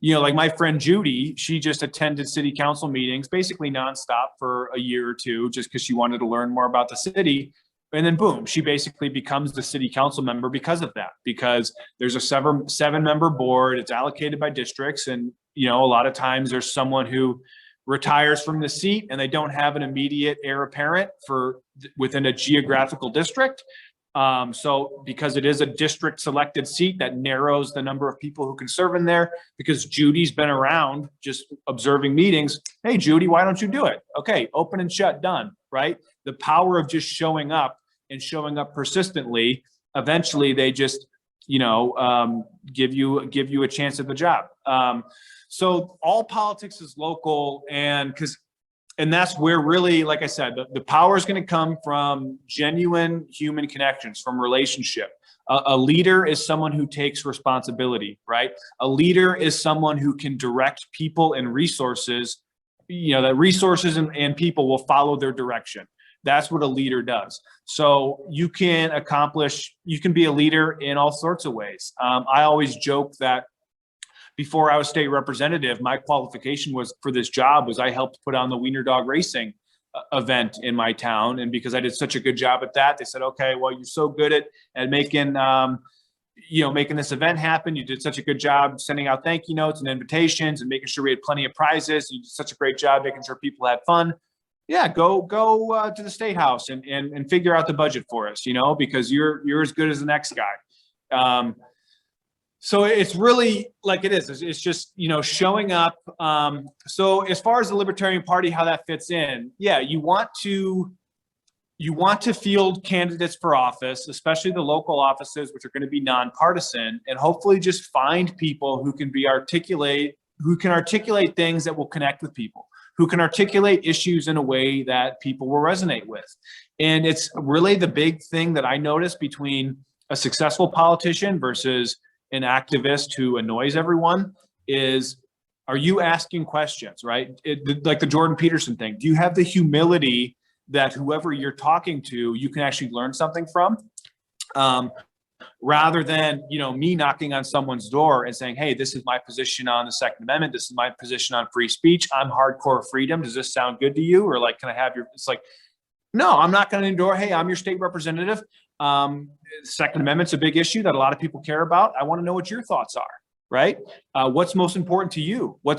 Like my friend Judy, she just attended city council meetings basically nonstop for a year or two, just because she wanted to learn more about the city. And then boom, she basically becomes the city council member because of that, because there's a seven-member board. It's allocated by districts. And, a lot of times there's someone who retires from the seat and they don't have an immediate heir apparent within a geographical district. So because it is a district selected seat, that narrows the number of people who can serve in there, because Judy's been around just observing meetings. Hey, Judy, why don't you do it? Okay, open and shut, done, right? The power of just showing up and showing up persistently, eventually they just, give you a chance at the job. So all politics is local, and that's where really, like I said, the power is going to come from genuine human connections, from relationship. A leader is someone who takes responsibility, right? A leader is someone who can direct people and resources, that resources and people will follow their direction. That's what a leader does. So you can be a leader in all sorts of ways. I always joke that before I was state representative, my qualification for this job was I helped put on the Wiener Dog Racing event in my town. And because I did such a good job at that, they said, okay, well, you're so good at making this event happen. You did such a good job sending out thank you notes and invitations and making sure we had plenty of prizes. You did such a great job making sure people had fun. Yeah, go to the State House and figure out the budget for us, because you're as good as the next guy. So it's really like it is. It's just, showing up. So as far as the Libertarian Party, how that fits in, yeah, you want to field candidates for office, especially the local offices, which are going to be nonpartisan, and hopefully just find people who can articulate things that will connect with people, who can articulate issues in a way that people will resonate with. And it's really the big thing that I notice between a successful politician versus an activist who annoys everyone is, are you asking questions, right? Like the Jordan Peterson thing. Do you have the humility that whoever you're talking to, you can actually learn something from? rather than, me knocking on someone's door and saying, hey, this is my position on the Second Amendment. This is my position on free speech. I'm hardcore freedom. Does this sound good to you? Or like, can I have your, it's like, no, I'm not going to endorse. Hey, I'm your state representative. Second Amendment's a big issue that a lot of people care about. I want to know what your thoughts are, right? What's most important to you? And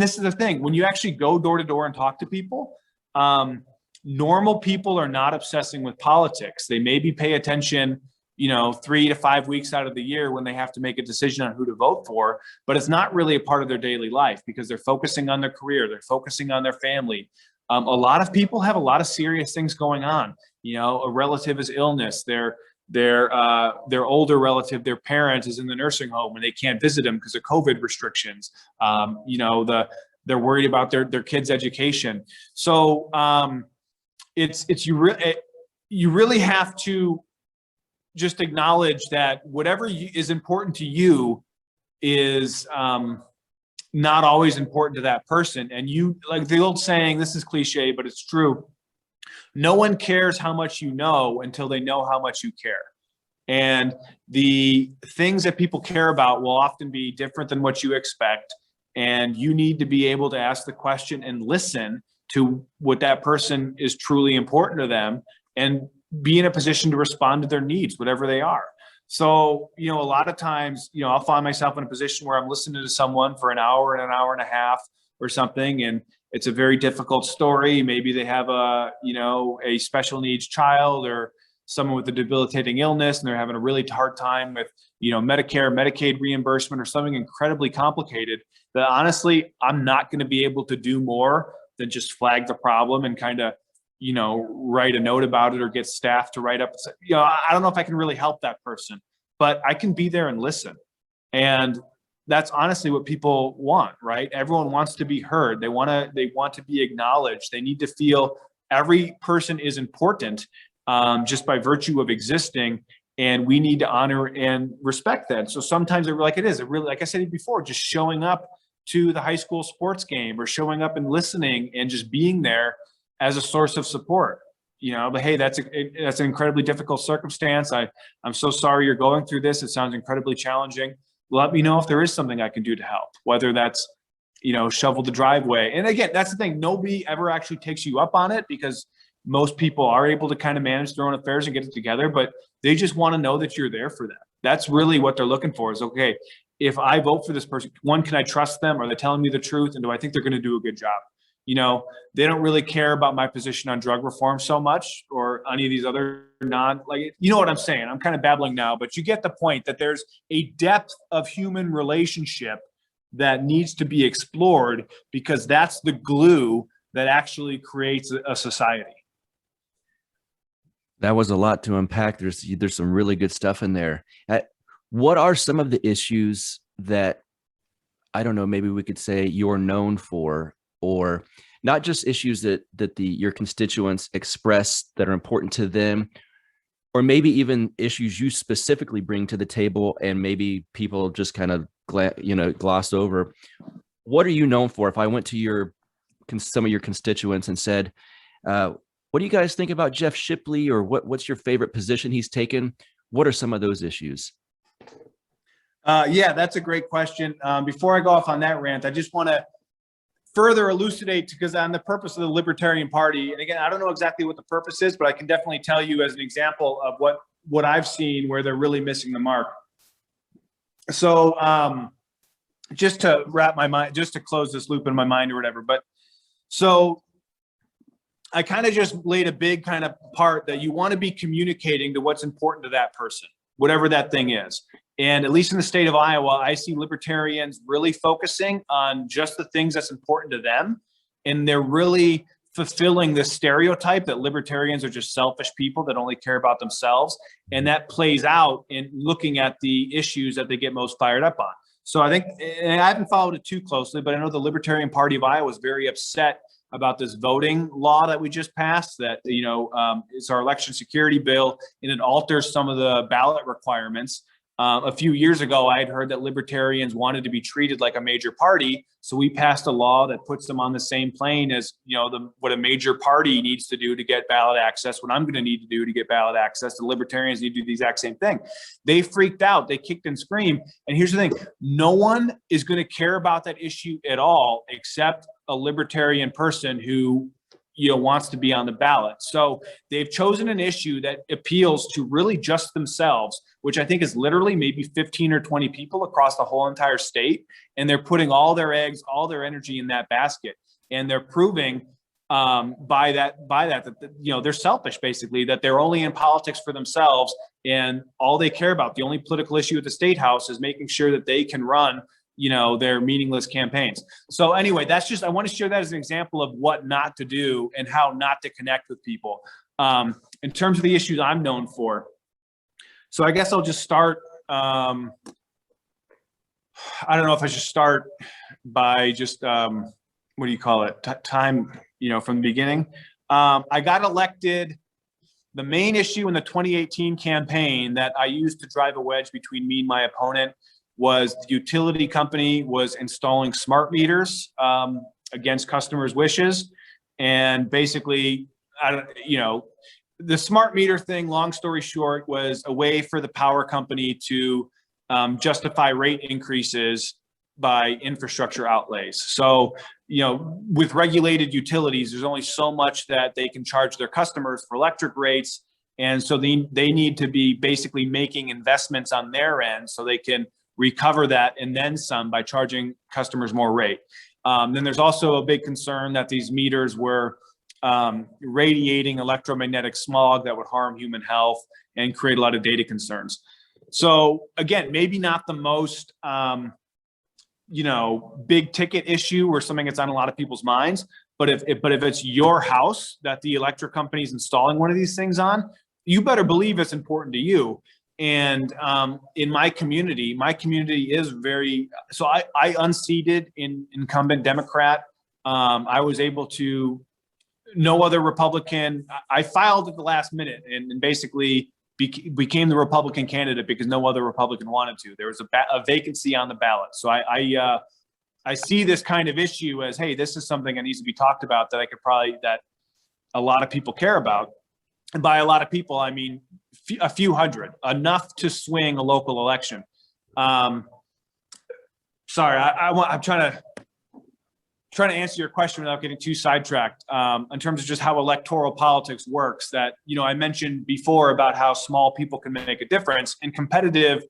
this is the thing, when you actually go door to door and talk to people, normal people are not obsessing with politics. They maybe pay attention, 3 to 5 weeks out of the year when they have to make a decision on who to vote for, but it's not really a part of their daily life because they're focusing on their career. They're focusing on their family. A lot of people have a lot of serious things going on. A relative is illness. Their older relative, their parent is in the nursing home and they can't visit them because of COVID restrictions. They're worried about their kids' education. So you really have to just acknowledge that whatever is important to you is not always important to that person. And you, like the old saying, this is cliche, but it's true. No one cares how much you know until they know how much you care. And the things that people care about will often be different than what you expect. And you need to be able to ask the question and listen to what that person is truly important to them and be in a position to respond to their needs, whatever they are. So, a lot of times, I'll find myself in a position where I'm listening to someone for an hour and a half or something, and it's a very difficult story. Maybe they have a special needs child or someone with a debilitating illness, and they're having a really hard time with, Medicare, Medicaid reimbursement or something incredibly complicated that honestly, I'm not going to be able to do more than just flag the problem and kind of, write a note about it or get staff to write up. I don't know if I can really help that person, but I can be there and listen. And that's honestly what people want, right? Everyone wants to be heard. They want to be acknowledged. They need to feel every person is important just by virtue of existing. And we need to honor and respect that. So sometimes like I said before, just showing up to the high school sports game or showing up and listening and just being there as a source of support, but hey, that's an incredibly difficult circumstance. I'm so sorry you're going through this. It sounds incredibly challenging. Let me know if there is something I can do to help, whether that's, shovel the driveway. And again, that's the thing. Nobody ever actually takes you up on it because most people are able to kind of manage their own affairs and get it together, but they just want to know that you're there for them. That's really what they're looking for is, okay, if I vote for this person, one, can I trust them? Are they telling me the truth? And do I think they're going to do a good job? They don't really care about my position on drug reform so much or any of these other what I'm saying? I'm kind of babbling now, but you get the point that there's a depth of human relationship that needs to be explored because that's the glue that actually creates a society. That was a lot to unpack. There's some really good stuff in there. What are some of the issues that, I don't know, maybe we could say you're known for, or not just issues that your constituents express that are important to them, or maybe even issues you specifically bring to the table and maybe people just kind of gloss over. What are you known for? If I went to some of your constituents and said, what do you guys think about Jeff Shipley, or what's your favorite position he's taken? What are some of those issues? Yeah, that's a great question. Before I go off on that rant, I just want to further elucidate, because on the purpose of the Libertarian Party, and again, I don't know exactly what the purpose is, but I can definitely tell you as an example of what I've seen where they're really missing the mark. So just to wrap my mind, just to close this loop in my mind or whatever, but so I kind of just laid a big kind of part that you want to be communicating to what's important to that person, whatever that thing is. And at least in the state of Iowa, I see libertarians really focusing on just the things that's important to them. And they're really fulfilling the stereotype that libertarians are just selfish people that only care about themselves. And that plays out in looking at the issues that they get most fired up on. So I think, and I haven't followed it too closely, but I know the Libertarian Party of Iowa is very upset about this voting law that we just passed, that, it's our election security bill, and it alters some of the ballot requirements. A few years ago, I had heard that libertarians wanted to be treated like a major party. So we passed a law that puts them on the same plane as, what a major party needs to do to get ballot access, what I'm going to need to do to get ballot access. The libertarians need to do the exact same thing. They freaked out. They kicked and screamed. And here's the thing. No one is going to care about that issue at all, except a libertarian person who wants to be on the ballot. So they've chosen an issue that appeals to really just themselves, which I think is literally maybe 15 or 20 people across the whole entire state. And they're putting all their eggs, all their energy in that basket. And they're proving by that, they're selfish, basically, that they're only in politics for themselves. And all they care about, the only political issue at the state house, is making sure that they can run their meaningless campaigns. So anyway, I want to share that as an example of what not to do and how not to connect with people. In terms of the issues I'm known for. So I guess I'll just start. I don't know if I should start by just, time, from the beginning. I got elected. The main issue in the 2018 campaign that I used to drive a wedge between me and my opponent was the utility company was installing smart meters against customers' wishes. And basically, the smart meter thing, long story short, was a way for the power company to justify rate increases by infrastructure outlays. So, with regulated utilities, there's only so much that they can charge their customers for electric rates. And so they need to be basically making investments on their end so they can recover that and then some by charging customers more rate. Then there's also a big concern that these meters were radiating electromagnetic smog that would harm human health and create a lot of data concerns. So again, maybe not the most, big ticket issue or something that's on a lot of people's minds, but if it's your house that the electric company is installing one of these things on, you better believe it's important to you. And in my community is so I unseated an incumbent Democrat. I was able to, no other Republican, I filed at the last minute and basically became the Republican candidate because no other Republican wanted to. There was a vacancy on the ballot. So I see this kind of issue as, hey, this is something that needs to be talked about that that a lot of people care about. And by a lot of people, I mean a few hundred, enough to swing a local election. Sorry, I'm trying to answer your question without getting too sidetracked. In terms of just how electoral politics works, that I mentioned before about how small people can make a difference in competitive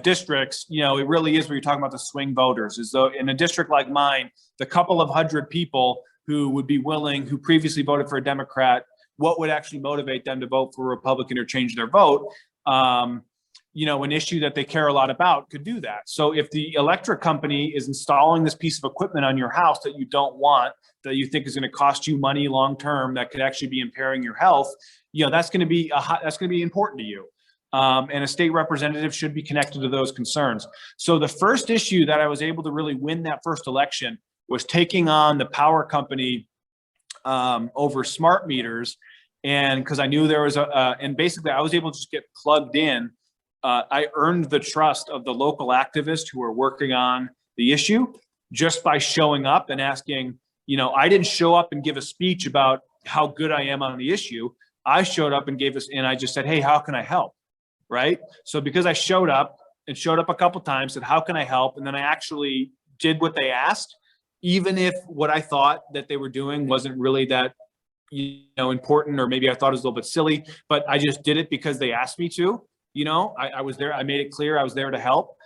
districts. It really is where you're talking about the swing voters. Is though in a district like mine, the couple of hundred people who would be willing, who previously voted for a Democrat, what would actually motivate them to vote for a Republican or change their vote? An issue that they care a lot about could do that. So if the electric company is installing this piece of equipment on your house that you don't want, that you think is going to cost you money long-term, that could actually be impairing your health, that's going to be important to you. And a state representative should be connected to those concerns. So the first issue that I was able to really win that first election was taking on the power company over smart meters. And because I knew there was and basically I was able to just get plugged in. I earned the trust of the local activists who are working on the issue just by showing up and asking, I didn't show up and give a speech about how good I am on the issue. I showed up and I just said, hey, how can I help? Right. So because I showed up a couple times, said, how can I help? And then I actually did what they asked, even if what I thought that they were doing wasn't really that, important, or maybe I thought it was a little bit silly, but I just did it because they asked me to. I was there. I made it clear I was there to help.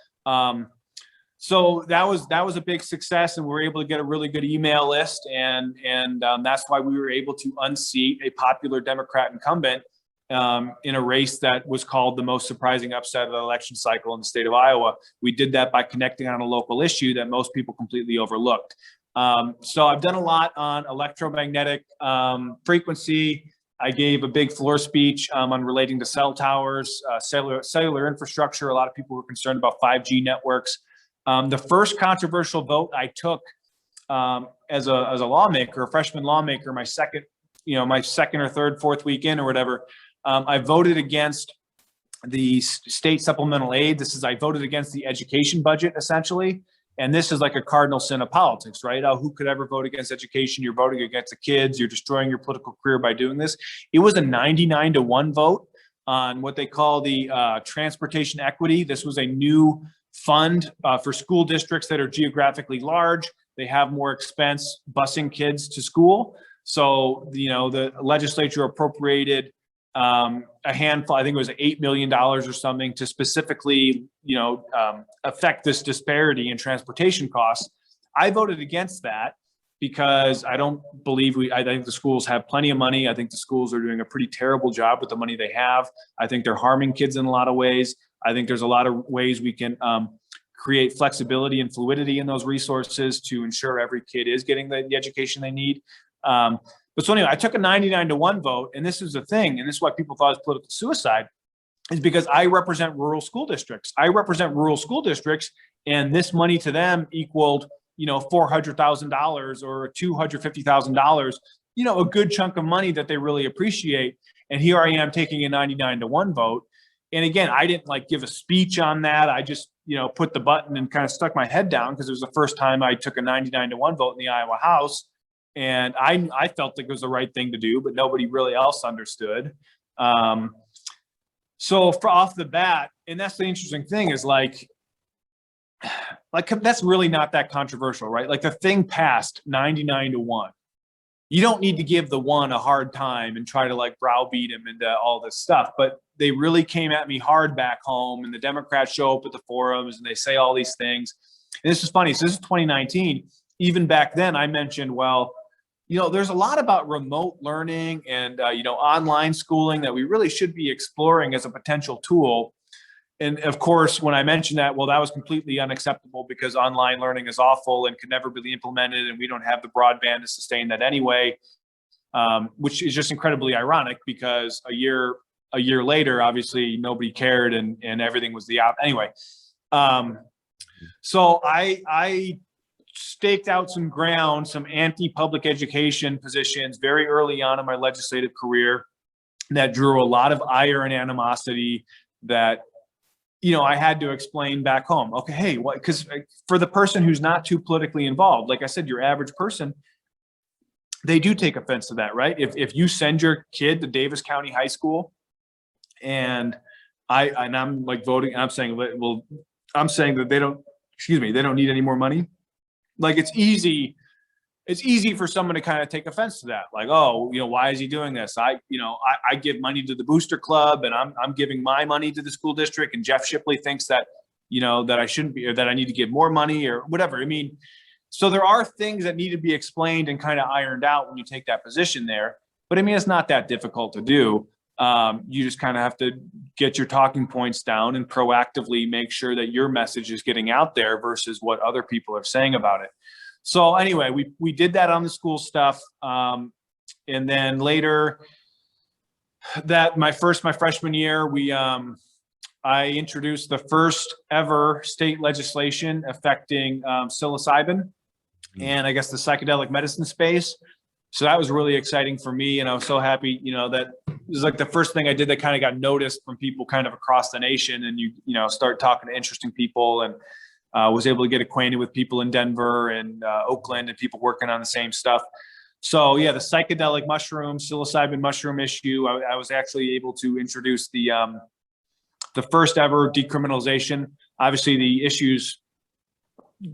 So that was a big success, and we were able to get a really good email list, and that's why we were able to unseat a popular Democrat incumbent in a race that was called the most surprising upset of the election cycle in the state of Iowa. We did that by connecting on a local issue that most people completely overlooked. So I've done a lot on electromagnetic frequency. I gave a big floor speech on relating to cell towers, cellular infrastructure. A lot of people were concerned about 5G networks. The first controversial vote I took as a lawmaker, a freshman lawmaker, my second or third, fourth week in or whatever, I voted against state supplemental aid. I voted against the education budget essentially. And this is like a cardinal sin of politics, right? Who could ever vote against education? You're voting against the kids. You're destroying your political career by doing this. It was a 99-1 vote on what they call the transportation equity. This was a new fund for school districts that are geographically large. They have more expense busing kids to school. So, the legislature appropriated a handful, I think it was $8 million or something, to specifically, affect this disparity in transportation costs. I voted against that because I don't believe I think the schools have plenty of money. I think the schools are doing a pretty terrible job with the money they have. I think they're harming kids in a lot of ways. I think there's a lot of ways we can create flexibility and fluidity in those resources to ensure every kid is getting the education they need. But so anyway, I took a 99-1 vote, and this is the thing, and this is why people thought it was political suicide, is because I represent rural school districts. And this money to them equaled, $400,000 or $250,000, a good chunk of money that they really appreciate. And here I am taking a 99-1 vote. And again, I didn't give a speech on that. I just, put the button and kind of stuck my head down because it was the first time I took a 99-1 vote in the Iowa House. And I felt like it was the right thing to do, but nobody really else understood. So off the bat, and that's the interesting thing is that's really not that controversial, right? The thing passed 99-1. You don't need to give the one a hard time and try to browbeat him into all this stuff. But they really came at me hard back home, and the Democrats show up at the forums and they say all these things. And this is funny. So this is 2019. Even back then I mentioned, there's a lot about remote learning and, online schooling that we really should be exploring as a potential tool. And of course, when I mentioned that, that was completely unacceptable because online learning is awful and could never be implemented. And we don't have the broadband to sustain that anyway, which is just incredibly ironic because a year later, obviously nobody cared and everything was anyway. So I staked out some ground, some anti-public education positions very early on in my legislative career that drew a lot of ire and animosity that, I had to explain back home. Okay, hey, because for the person who's not too politically involved, like I said, your average person, they do take offense to that, right? If you send your kid to Davis County High School and I'm voting, I'm saying that they don't need any more money. It's easy for someone to kind of take offense to that. Why is he doing this? I give money to the booster club and I'm giving my money to the school district, and Jeff Shipley thinks that, that I shouldn't be, or that I need to give more money or whatever. So there are things that need to be explained and kind of ironed out when you take that position there. But it's not that difficult to do. You just kind of have to get your talking points down and proactively make sure that your message is getting out there versus what other people are saying about it. So anyway, we did that on the school stuff. And then later my freshman year, I introduced the first ever state legislation affecting psilocybin and I guess the psychedelic medicine space. So that was really exciting for me. And I was so happy, that it was the first thing I did that kind of got noticed from people kind of across the nation. And you start talking to interesting people, and was able to get acquainted with people in Denver and Oakland and people working on the same stuff. So yeah, the psychedelic mushroom, psilocybin mushroom issue, I was actually able to introduce the first ever decriminalization. Obviously the issue's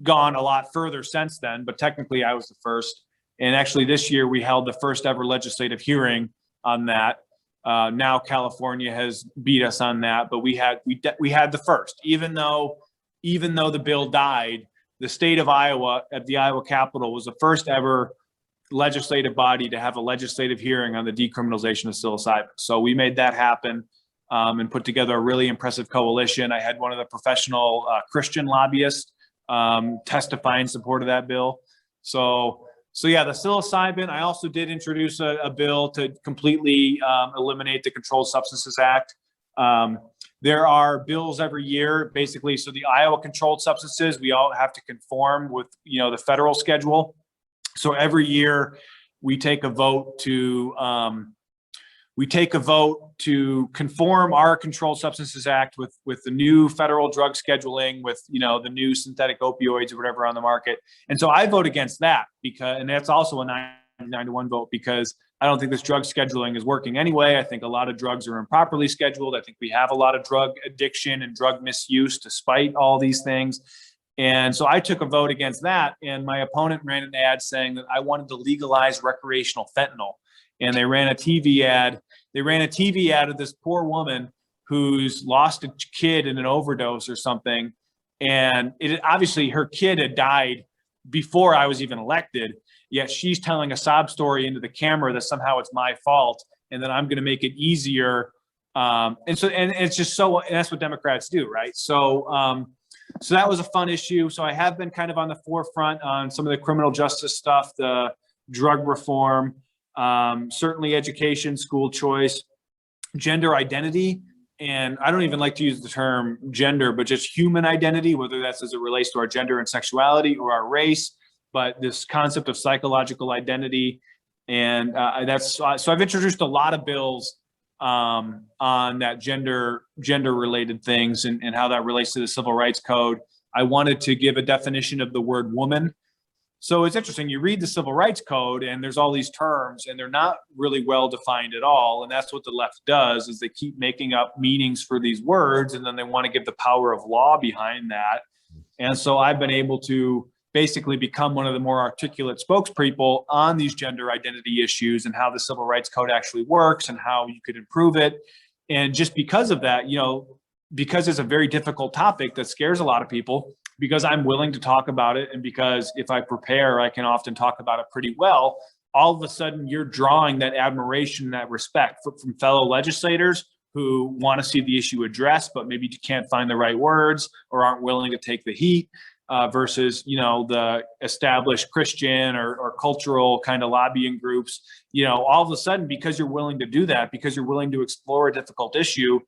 gone a lot further since then, but technically I was the first. And actually this year we held the first ever legislative hearing on that. Now California has beat us on that, but we had the first, even though the bill died, the state of Iowa at the Iowa Capitol was the first ever legislative body to have a legislative hearing on the decriminalization of psilocybin. So we made that happen and put together a really impressive coalition. I had one of the professional Christian lobbyists testify in support of that bill. So yeah, the psilocybin, I also did introduce a bill to completely eliminate the Controlled Substances Act. There are bills every year, basically. So the Iowa controlled substances, we all have to conform with, the federal schedule. So every year we take a vote to we take a vote to conform our Controlled Substances Act with the new federal drug scheduling, with, you know, the new synthetic opioids or whatever on the market. And so I vote against that because, and that's also a 9-1 vote, because I don't think this drug scheduling is working anyway. I think a lot of drugs are improperly scheduled. I think we have a lot of drug addiction and drug misuse despite all these things. And so I took a vote against that. And my opponent ran an ad saying that I wanted to legalize recreational fentanyl. And they ran a TV ad. They ran a TV ad of this poor woman who's lost a kid in an overdose or something. And it obviously her kid had died before I was even elected. Yet she's telling a sob story into the camera that somehow it's my fault and that I'm going to make it easier. And it's just so, and that's what Democrats do, right? So that was a fun issue. So I have been kind of on the forefront on some of the criminal justice stuff, the drug reform, certainly education, school choice, gender identity. And I don't even like to use the term gender, but just human identity, whether that's as it relates to our gender and sexuality or our race. But this concept of psychological identity, and so I've introduced a lot of bills on that gender related things and how that relates to the Civil Rights Code. I wanted to give a definition of the word woman. So it's interesting. You read the Civil Rights Code and there's all these terms and they're not really well defined at all. And that's what the left does, is they keep making up meanings for these words and then they want to give the power of law behind that. And so I've been able to basically become one of the more articulate spokespeople on these gender identity issues and how the Civil Rights Code actually works and how you could improve it. And just because of that, you know, because it's a very difficult topic that scares a lot of people, because I'm willing to talk about it, and because if I prepare, I can often talk about it pretty well, all of a sudden you're drawing that admiration, that respect from fellow legislators who want to see the issue addressed, but maybe can't find the right words or aren't willing to take the heat. Versus, you know, the established Christian or cultural kind of lobbying groups, you know, all of a sudden, because you're willing to do that, because you're willing to explore a difficult issue,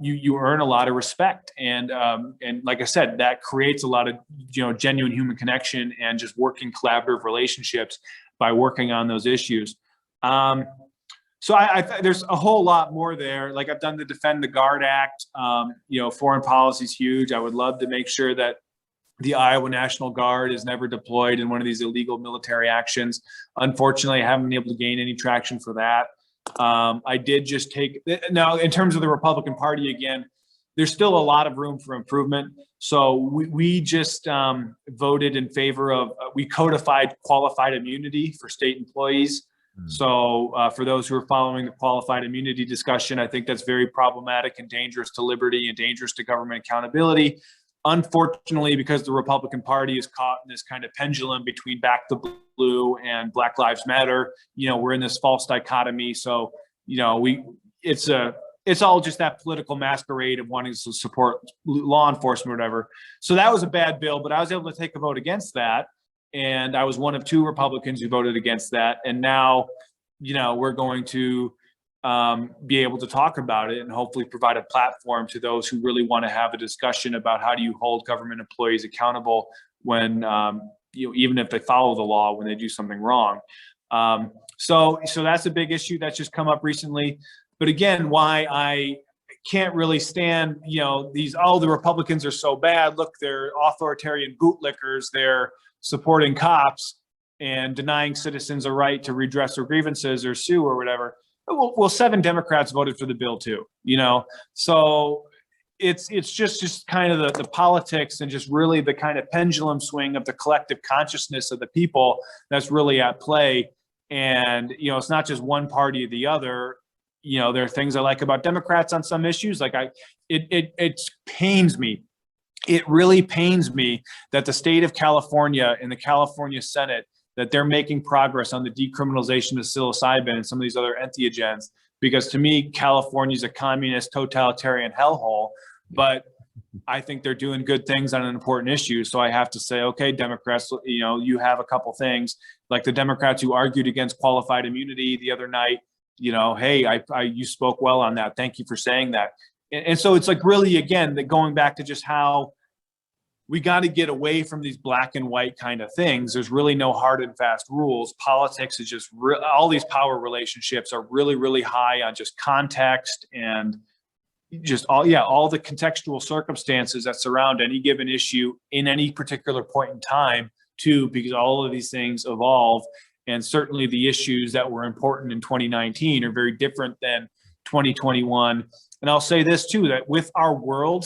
you earn a lot of respect. And like I said, that creates a lot of, you know, genuine human connection and just working collaborative relationships by working on those issues. So there's a whole lot more there. Like I've done the Defend the Guard Act, you know, foreign policy is huge. I would love to make sure that the Iowa National Guard is never deployed in one of these illegal military actions. Unfortunately, I haven't been able to gain any traction for that. I did just take, now in terms of the Republican Party, again, there's still a lot of room for improvement. So we just voted in favor of, we codified qualified immunity for state employees. So for those who are following the qualified immunity discussion, I think that's very problematic and dangerous to liberty and dangerous to government accountability. Unfortunately, because the Republican Party is caught in this kind of pendulum between Back the Blue and Black Lives Matter, you know, we're in this false dichotomy. So, you know, it's all just that political masquerade of wanting to support law enforcement or whatever. So that was a bad bill, but I was able to take a vote against that. And I was one of 2 Republicans who voted against that. And now, you know, we're going to be able to talk about it and hopefully provide a platform to those who really want to have a discussion about how do you hold government employees accountable when, you know, even if they follow the law, when they do something wrong. So that's a big issue that's just come up recently. But again, why I can't really stand, you know, the Republicans are so bad. Look, they're authoritarian bootlickers. They're supporting cops and denying citizens a right to redress their grievances or sue or whatever. Well, 7 Democrats voted for the bill too, you know? So it's just kind of the politics and just really the kind of pendulum swing of the collective consciousness of the people that's really at play. And, you know, it's not just one party or the other. You know, there are things I like about Democrats on some issues. Like it pains me. It really pains me that the state of California and the California Senate, that they're making progress on the decriminalization of psilocybin and some of these other entheogens, because to me, California is a communist totalitarian hellhole, but I think they're doing good things on an important issue. So I have to say, okay, Democrats, you know, you have a couple things, like the Democrats who argued against qualified immunity the other night, you know, hey, you spoke well on that. Thank you for saying that. And so it's like really, again, that going back to just how we got to get away from these black and white kind of things. There's really no hard and fast rules. Politics is just all these power relationships are really, really high on just context and just all the contextual circumstances that surround any given issue in any particular point in time too, because all of these things evolve. And certainly the issues that were important in 2019 are very different than 2021. And I'll say this too, that with our world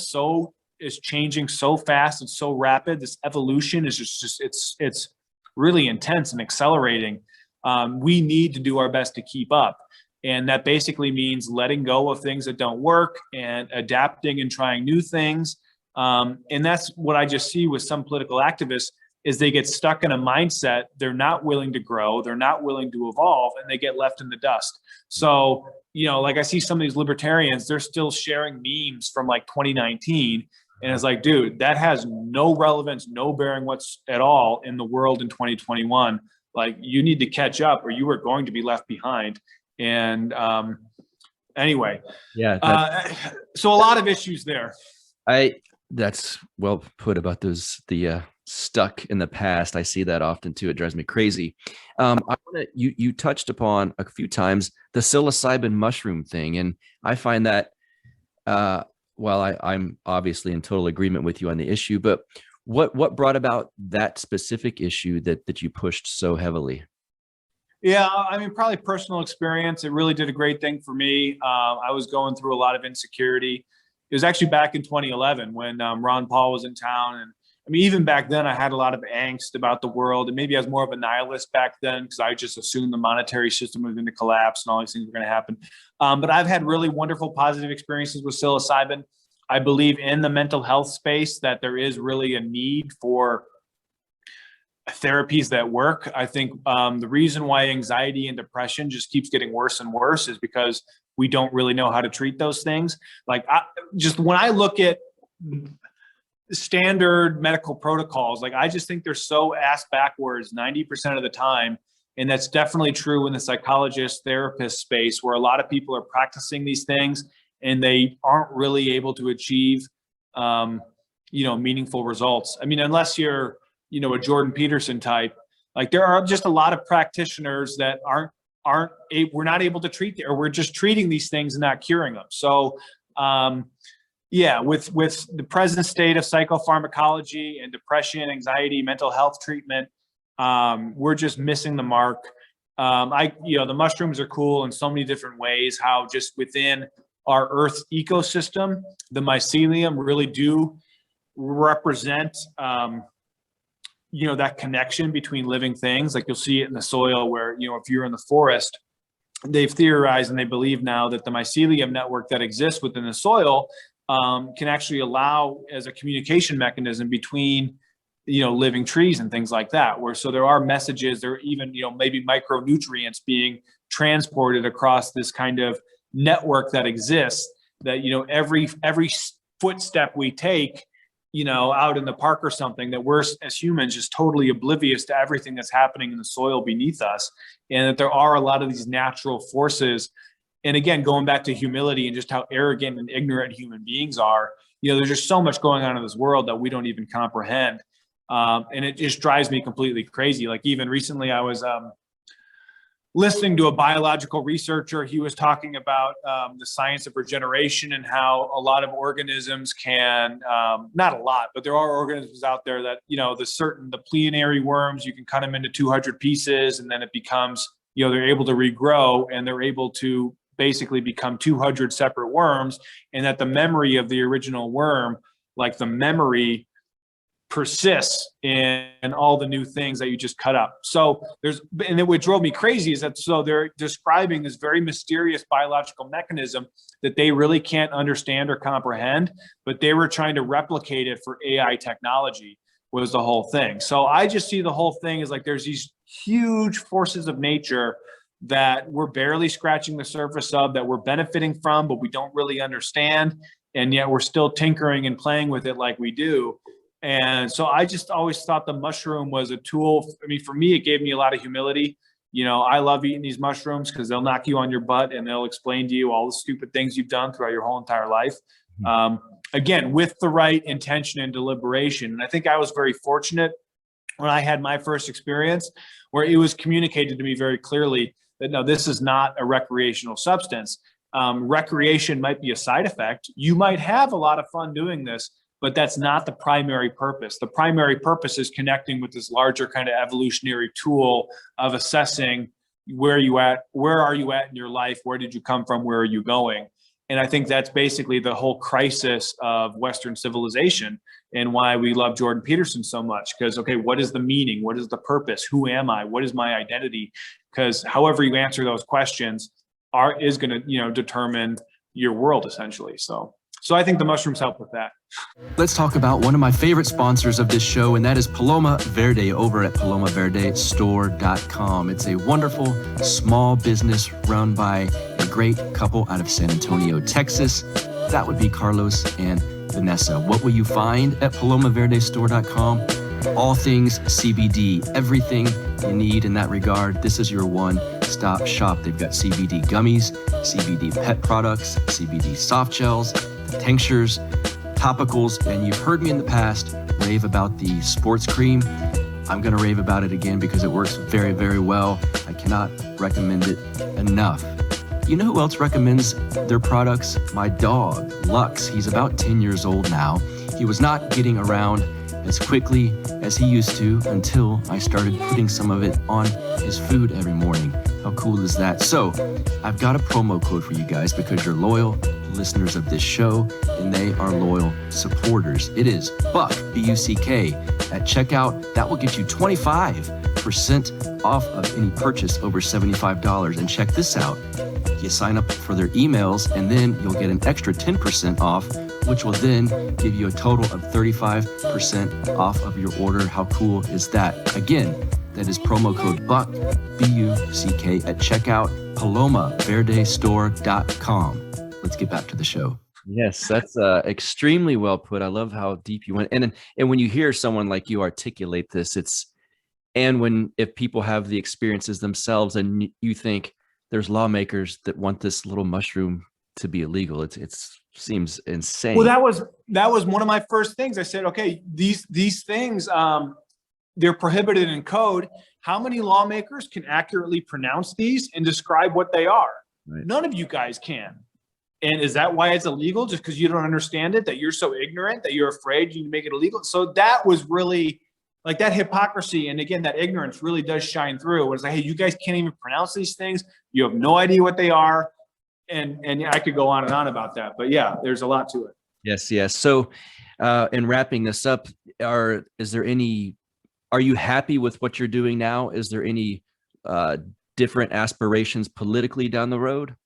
is changing so fast and so rapid, this evolution is just it's really intense and accelerating. We need to do our best to keep up. And that basically means letting go of things that don't work and adapting and trying new things. And that's what I just see with some political activists is they get stuck in a mindset. They're not willing to grow. They're not willing to evolve, and they get left in the dust. So, like I see some of these libertarians, they're still sharing memes from like 2019. And it's like, dude, that has no relevance, no bearing at all in the world in 2021. Like, you need to catch up or you are going to be left behind. And anyway, so a lot of issues there. That's well put about the stuck in the past. I see that often too. It drives me crazy. You touched upon a few times the psilocybin mushroom thing, and I find that while I'm obviously in total agreement with you on the issue, but what brought about that specific issue that you pushed so heavily? Yeah, I mean, probably personal experience. It really did a great thing for me. I was going through a lot of insecurity. It was actually back in 2011 when Ron Paul was in town. And I mean, even back then, I had a lot of angst about the world. And maybe I was more of a nihilist back then because I just assumed the monetary system was going to collapse and all these things were going to happen. But I've had really wonderful, positive experiences with psilocybin. I believe in the mental health space that there is really a need for therapies that work. I think the reason why anxiety and depression just keeps getting worse and worse is because we don't really know how to treat those things. Like when I look at standard medical protocols, like I just think they're so ass backwards 90% of the time. And that's definitely true in the psychologist therapist space where a lot of people are practicing these things and they aren't really able to achieve, meaningful results. I mean, unless you're, a Jordan Peterson type, like there are just a lot of practitioners that we're not able to treat, or we're just treating these things and not curing them. So, with the present state of psychopharmacology and depression, anxiety, mental health treatment, we're just missing the mark. The mushrooms are cool in so many different ways, how just within our Earth ecosystem, the mycelium really do represent, that connection between living things. Like you'll see it in the soil where, if you're in the forest, they've theorized and they believe now that the mycelium network that exists within the soil can actually allow as a communication mechanism between, living trees and things like that. So there are messages, there are even, maybe micronutrients being transported across this kind of network that exists that, every footstep we take, out in the park or something, that we're as humans just totally oblivious to everything that's happening in the soil beneath us. And that there are a lot of these natural forces. And again, going back to humility and just how arrogant and ignorant human beings are, there's just so much going on in this world that we don't even comprehend. And it just drives me completely crazy. Like even recently I was listening to a biological researcher. He was talking about the science of regeneration and how a lot of organisms can, not a lot, but there are organisms out there that, the plenary worms, you can cut them into 200 pieces and then it becomes, they're able to regrow and they're able to basically become 200 separate worms, and that the memory of the original worm, like the memory persists in all the new things that you just cut up. So and then what drove me crazy is that, so they're describing this very mysterious biological mechanism that they really can't understand or comprehend, but they were trying to replicate it for AI technology was the whole thing. So I just see the whole thing as like, there's these huge forces of nature that we're barely scratching the surface of, that we're benefiting from, but we don't really understand. And yet we're still tinkering and playing with it like we do. And so I just always thought the mushroom was a tool. I mean, for me, it gave me a lot of humility. I love eating these mushrooms because they'll knock you on your butt and they'll explain to you all the stupid things you've done throughout your whole entire life. again, with the right intention and deliberation. And I think I was very fortunate when I had my first experience where it was communicated to me very clearly that no, this is not a recreational substance. Recreation might be a side effect. You might have a lot of fun doing this, but that's not the primary purpose. The primary purpose is connecting with this larger kind of evolutionary tool of assessing where are you at in your life? Where did you come from? Where are you going? And I think that's basically the whole crisis of Western civilization and why we love Jordan Peterson so much. Because, okay, what is the meaning? What is the purpose? Who am I? What is my identity? Because however you answer those questions is going to, determine your world essentially. So I think the mushrooms help with that. Let's talk about one of my favorite sponsors of this show, and that is Paloma Verde over at palomaverdestore.com. It's a wonderful small business run by a great couple out of San Antonio, Texas. That would be Carlos and Vanessa. What will you find at palomaverdestore.com? All things CBD, everything you need in that regard. This is your one-stop shop. They've got CBD gummies, CBD pet products, CBD soft gels, tinctures, topicals, and you've heard me in the past rave about the sports cream. I'm going to rave about it again because it works very, very well. I cannot recommend it enough. You know who else recommends their products? My dog, Lux. He's about 10 years old now. He was not getting around as quickly as he used to until I started putting some of it on his food every morning. How cool is that? So I've got a promo code for you guys because you're loyal listeners of this show and they are loyal supporters. It is BUCK, B-U-C-K. At checkout, that will get you 25% off of any purchase over $75. And check this out. You sign up for their emails and then you'll get an extra 10% off, which will then give you a total of 35% off of your order. How cool is that? Again, that is promo code BUCK, B-U-C-K at checkout, palomaverdestore.com. Let's get back to the show. Yes, that's extremely well put. I love how deep you went. And when you hear someone like you articulate this, if people have the experiences themselves and you think there's lawmakers that want this little mushroom to be illegal, it seems insane. Well, that was one of my first things. I said, okay, these things, they're prohibited in code. How many lawmakers can accurately pronounce these and describe what they are? Right. None of you guys can. And is that why it's illegal? Just because you don't understand it, that you're so ignorant, that you're afraid you make it illegal? So that was really like that hypocrisy. And again, that ignorance really does shine through. It's like, hey, you guys can't even pronounce these things. You have no idea what they are. And I could go on and on about that. But yeah, there's a lot to it. Yes. So in wrapping this up, are you happy with what you're doing now? Is there any different aspirations politically down the road?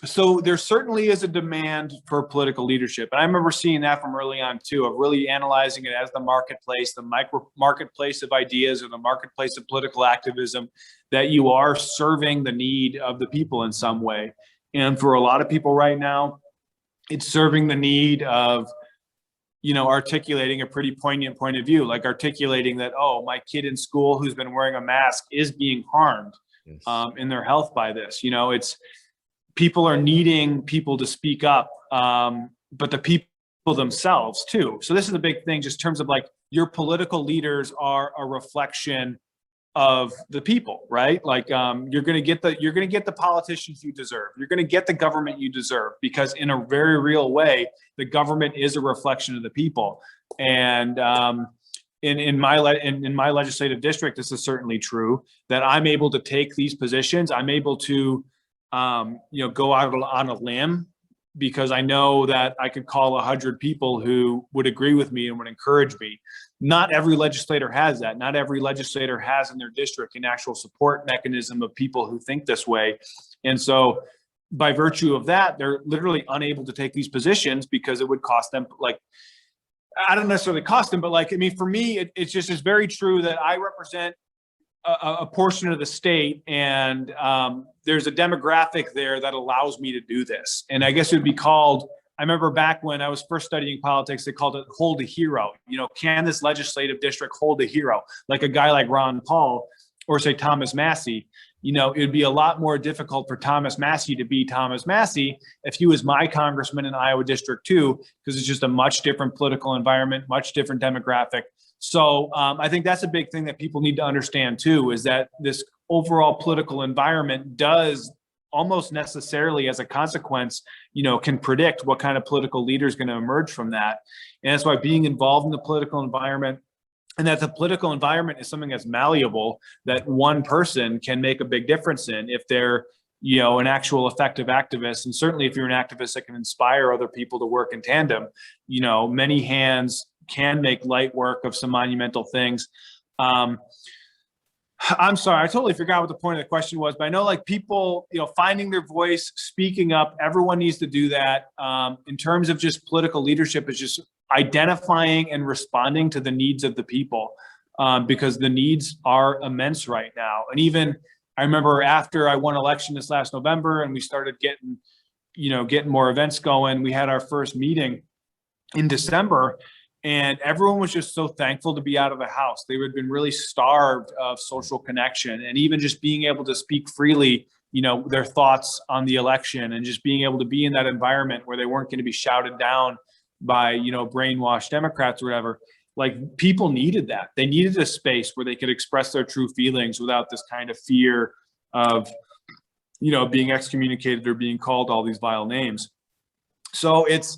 So there certainly is a demand for political leadership. And I remember seeing that from early on too, of really analyzing it as the marketplace, the micro marketplace of ideas or the marketplace of political activism, that you are serving the need of the people in some way. And for a lot of people right now, it's serving the need of, articulating a pretty poignant point of view, like articulating that, oh, my kid in school who's been wearing a mask is being harmed in their health by this. People are needing people to speak up, but the people themselves too. So this is a big thing, just in terms of like your political leaders are a reflection of the people, right? Like you're going to get the politicians you deserve. You're going to get the government you deserve, because in a very real way, the government is a reflection of the people. And in my legislative district, this is certainly true, that I'm able to take these positions. I'm able to go out on a limb, because I know that I could call 100 people who would agree with me and would encourage me. Not every legislator has that. Not every legislator has in their district an actual support mechanism of people who think this way. And so by virtue of that, they're literally unable to take these positions because it would cost them, like, I don't necessarily cost them, but like, I mean, for me, it's very true that I represent a portion of the state, and there's a demographic there that allows me to do this. And I guess it would be called, I remember back when I was first studying politics, they called it hold a hero. Can this legislative district hold a hero? Like a guy like Ron Paul, or say Thomas Massey. it would be a lot more difficult for Thomas Massey to be Thomas Massey if he was my congressman in Iowa District 2, because it's just a much different political environment, much different demographic. So I think that's a big thing that people need to understand too, is that this overall political environment does almost necessarily, as a consequence, can predict what kind of political leader is going to emerge from that. And that's why being involved in the political environment, and that the political environment is something that's malleable, that one person can make a big difference in if they're, an actual effective activist. And certainly if you're an activist that can inspire other people to work in tandem, many hands can make light work of some monumental things. I'm sorry, I totally forgot what the point of the question was, but I know like people, finding their voice, speaking up, everyone needs to do that. In terms of just political leadership, is just identifying and responding to the needs of the people, because the needs are immense right now. And even I remember after I won election this last November and we started getting more events going, we had our first meeting in December. And everyone was just so thankful to be out of the house. They had been really starved of social connection, and even just being able to speak freely, their thoughts on the election, and just being able to be in that environment where they weren't going to be shouted down by, brainwashed Democrats or whatever. Like, people needed that. They needed a space where they could express their true feelings without this kind of fear of, being excommunicated or being called all these vile names. So it's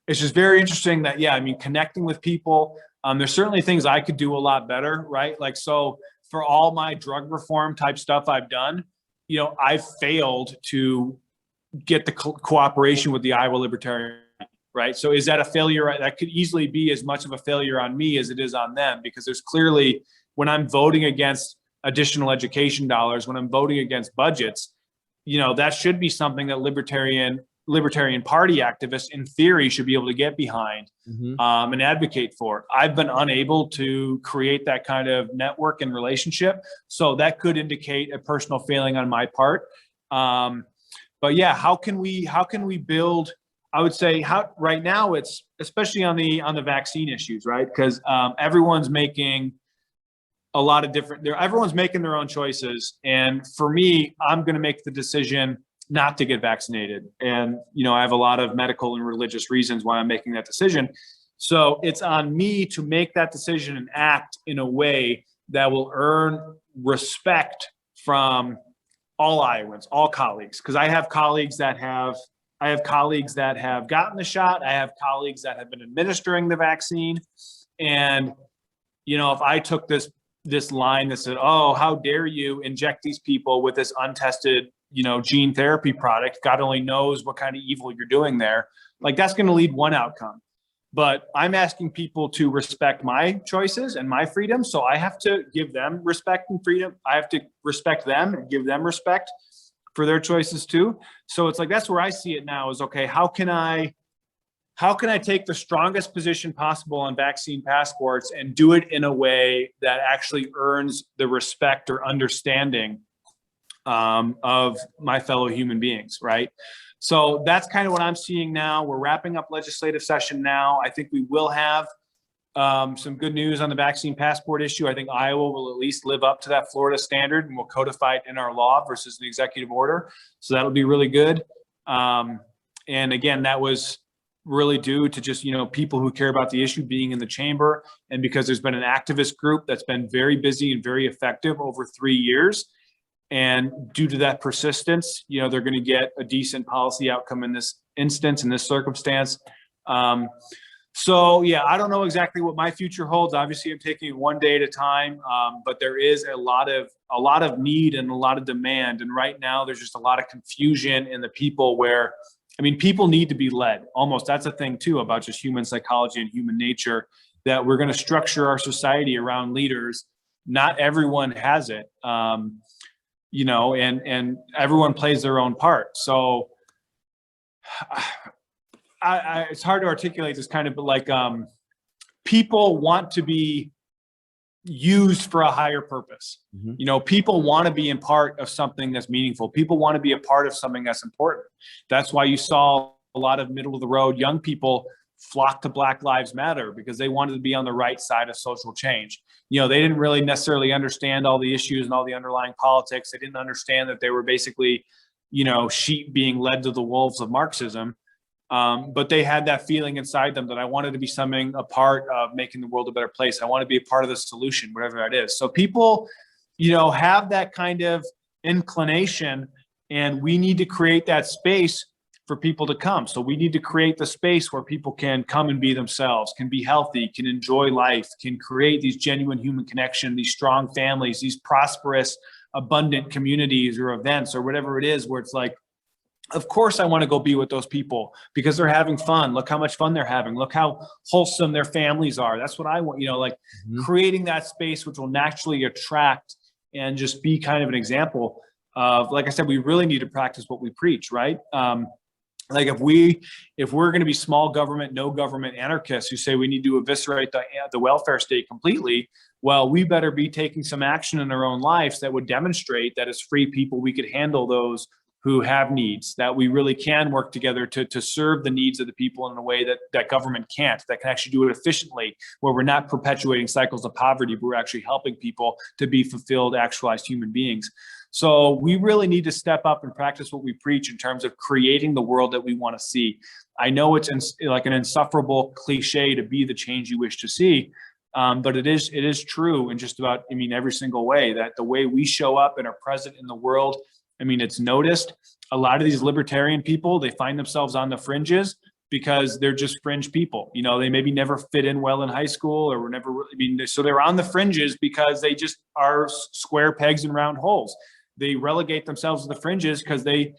just very interesting that, connecting with people, there's certainly things I could do a lot better, right? Like, so for all my drug reform type stuff I've done, I've failed to get the cooperation with the Iowa Libertarian, right? So is that a failure? That could easily be as much of a failure on me as it is on them, because there's clearly, when I'm voting against additional education dollars, when I'm voting against budgets, that should be something that Libertarian Party activists, in theory, should be able to get behind, and advocate for. I've been unable to create that kind of network and relationship, so that could indicate a personal failing on my part. But yeah, how can we build? I would say right now it's especially on the vaccine issues, right? Because everyone's making a lot of everyone's making their own choices, and for me, I'm going to make the decision not to get vaccinated. And, I have a lot of medical and religious reasons why I'm making that decision. So it's on me to make that decision and act in a way that will earn respect from all Iowans, all colleagues. Because I have colleagues that have gotten the shot. I have colleagues that have been administering the vaccine. And, if I took this line that said, oh, how dare you inject these people with this untested gene therapy product, God only knows what kind of evil you're doing there. Like, that's going to lead one outcome. But I'm asking people to respect my choices and my freedom. So I have to give them respect and freedom. I have to respect them and give them respect for their choices too. So it's like, that's where I see it now is, okay, how can I take the strongest position possible on vaccine passports and do it in a way that actually earns the respect or understanding of my fellow human beings, right? So that's kind of what I'm seeing now. We're wrapping up legislative session now. I think we will have some good news on the vaccine passport issue. I think Iowa will at least live up to that Florida standard, and we'll codify it in our law versus an executive order. So that'll be really good. And again, that was really due to just, people who care about the issue being in the chamber, and because there's been an activist group that's been very busy and very effective over 3 years. And due to that persistence, they're going to get a decent policy outcome in this instance, in this circumstance. So yeah, I don't know exactly what my future holds. Obviously, I'm taking it one day at a time, but there is a lot of need and a lot of demand. And right now, there's just a lot of confusion in the people where, people need to be led. Almost, that's a thing too about just human psychology and human nature, that we're going to structure our society around leaders. Not everyone has it. And everyone plays their own part. So it's hard to articulate this kind of, but like, people want to be used for a higher purpose. People want to be in part of something that's meaningful. People want to be a part of something that's important. That's why you saw a lot of middle of the road young people flocked to Black Lives Matter because they wanted to be on the right side of social change. You know, they didn't really necessarily understand all the issues and all the underlying politics. They didn't understand that they were basically, you know, sheep being led to the wolves of Marxism. But they had that feeling inside them that I wanted to be something, a part of making the world a better place. I want to be a part of the solution, whatever that is. So people, you know, have that kind of inclination, and we need to create that space for people to come. So we need to create the space where people can come and be themselves, can be healthy, can enjoy life, can create these genuine human connection, these strong families, these prosperous, abundant communities or events or whatever it is, where it's like, of course I want to go be with those people because they're having fun. Look how much fun they're having. Look how wholesome their families are. That's what I want, you know, like creating that space, which will naturally attract and just be kind of an example of, like I said, we really need to practice what we preach, right? Like if we're going to be small government, no government anarchists who say we need to eviscerate the welfare state completely, well, we better be taking some action in our own lives that would demonstrate that as free people, we could handle those who have needs, that we really can work together to serve the needs of the people in a way that government can't, that can actually do it efficiently, where we're not perpetuating cycles of poverty, but we're actually helping people to be fulfilled, actualized human beings. So we really need to step up and practice what we preach in terms of creating the world that we want to see. I know it's like an insufferable cliche to be the change you wish to see, but it is true in just about, I mean, every single way, that the way we show up and are present in the world, I mean, it's noticed. A lot of these libertarian people, they find themselves on the fringes because they're just fringe people. You know, they maybe never fit in well in high school or were never, I mean, so they're on the fringes because they just are square pegs in round holes. They relegate themselves to the fringes because they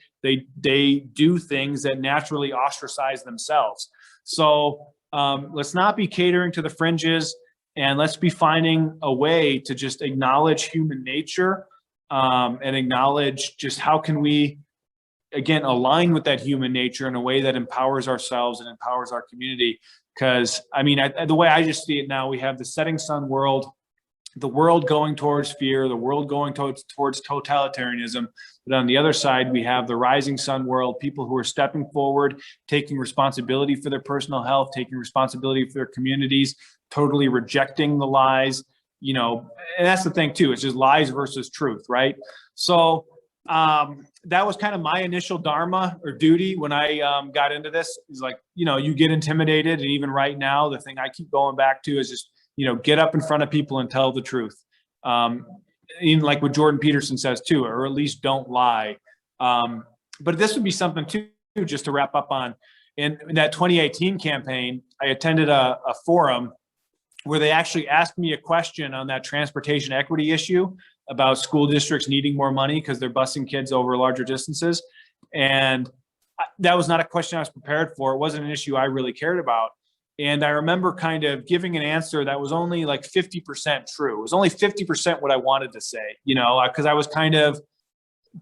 do things that naturally ostracize themselves. So let's not be catering to the fringes, and let's be finding a way to just acknowledge human nature and acknowledge just how can we, again, align with that human nature in a way that empowers ourselves and empowers our community. Because, I mean, the way I just see it now, we have the setting sun world, the world going towards fear, the world going towards totalitarianism. But on the other side, we have the rising sun world, people who are stepping forward, taking responsibility for their personal health, taking responsibility for their communities, totally rejecting the lies, you know, and that's the thing too, it's just lies versus truth, right? So that was kind of my initial dharma or duty when I got into this. Is like, you know, you get intimidated, and even right now, the thing I keep going back to is just, you know, get up in front of people and tell the truth. Even like what Jordan Peterson says too, or at least don't lie. But this would be something too, just to wrap up on. In that 2018 campaign, I attended a forum where they actually asked me a question on that transportation equity issue about school districts needing more money because they're busing kids over larger distances. And that was not a question I was prepared for. It wasn't an issue I really cared about. And I remember kind of giving an answer that was only like 50% true. It was only 50% what I wanted to say, you know, because I was kind of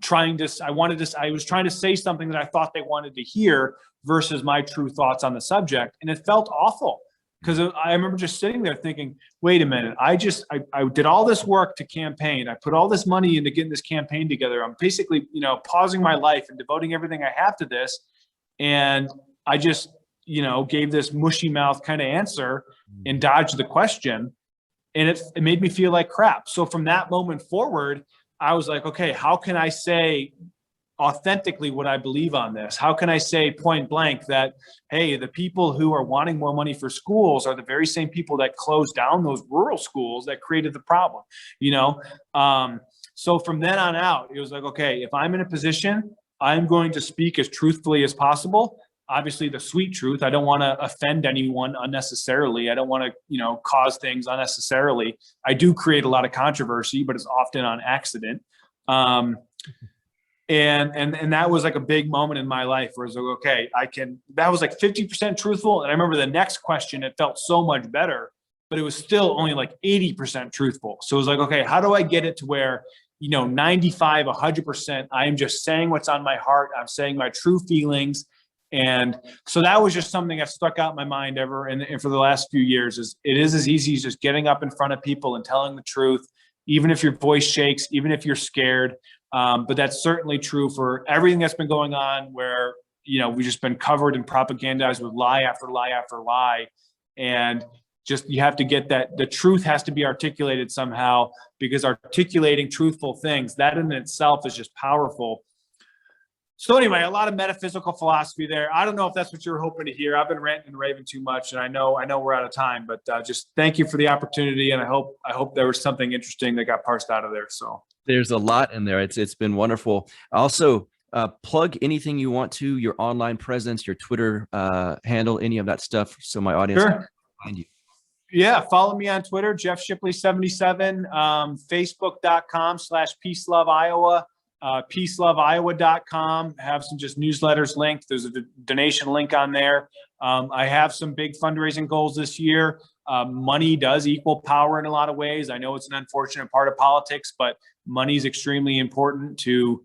trying to, I was trying to say something that I thought they wanted to hear versus my true thoughts on the subject. And it felt awful because I remember just sitting there thinking, wait a minute, I did all this work to campaign. I put all this money into getting this campaign together. I'm basically, you know, pausing my life and devoting everything I have to this. And I just, you know, gave this mushy mouth kind of answer and dodged the question. And it made me feel like crap. So from that moment forward, I was like, okay, how can I say authentically what I believe on this? How can I say point blank that, hey, the people who are wanting more money for schools are the very same people that closed down those rural schools that created the problem, you know? So from then on out, it was like, okay, if I'm in a position, I'm going to speak as truthfully as possible. Obviously the sweet truth. I don't want to offend anyone unnecessarily. I don't want to, you know, cause things unnecessarily. I do create a lot of controversy, but it's often on accident. And that was like a big moment in my life where I was like, okay, that was like 50% truthful. And I remember the next question, it felt so much better, but it was still only like 80% truthful. So it was like, okay, how do I get it to where, you know, 95, 100%, I am just saying what's on my heart. I'm saying my true feelings. And so that was just something that stuck out in my mind ever. And for the last few years, it is as easy as just getting up in front of people and telling the truth, even if your voice shakes, even if you're scared. But that's certainly true for everything that's been going on where, we've just been covered and propagandized with lie after lie after lie. And just, you have to get that the truth has to be articulated somehow, because articulating truthful things, that in itself is just powerful. So anyway, a lot of metaphysical philosophy there. I don't know if that's what you're hoping to hear. I've been ranting and raving too much, and I know we're out of time, but just thank you for the opportunity. And I hope there was something interesting that got parsed out of there. So there's a lot in there. It's been wonderful. Also, plug anything you want to, your online presence, your Twitter handle, any of that stuff, so my audience can find you. Yeah, follow me on Twitter, Jeff Shipley 77, Facebook.com/PeaceLoveIowa, PeaceLoveIowa.com. Have some just newsletters linked. There's a donation link on there. I have some big fundraising goals this year. Money does equal power in a lot of ways. I know it's an unfortunate part of politics, but money is extremely important to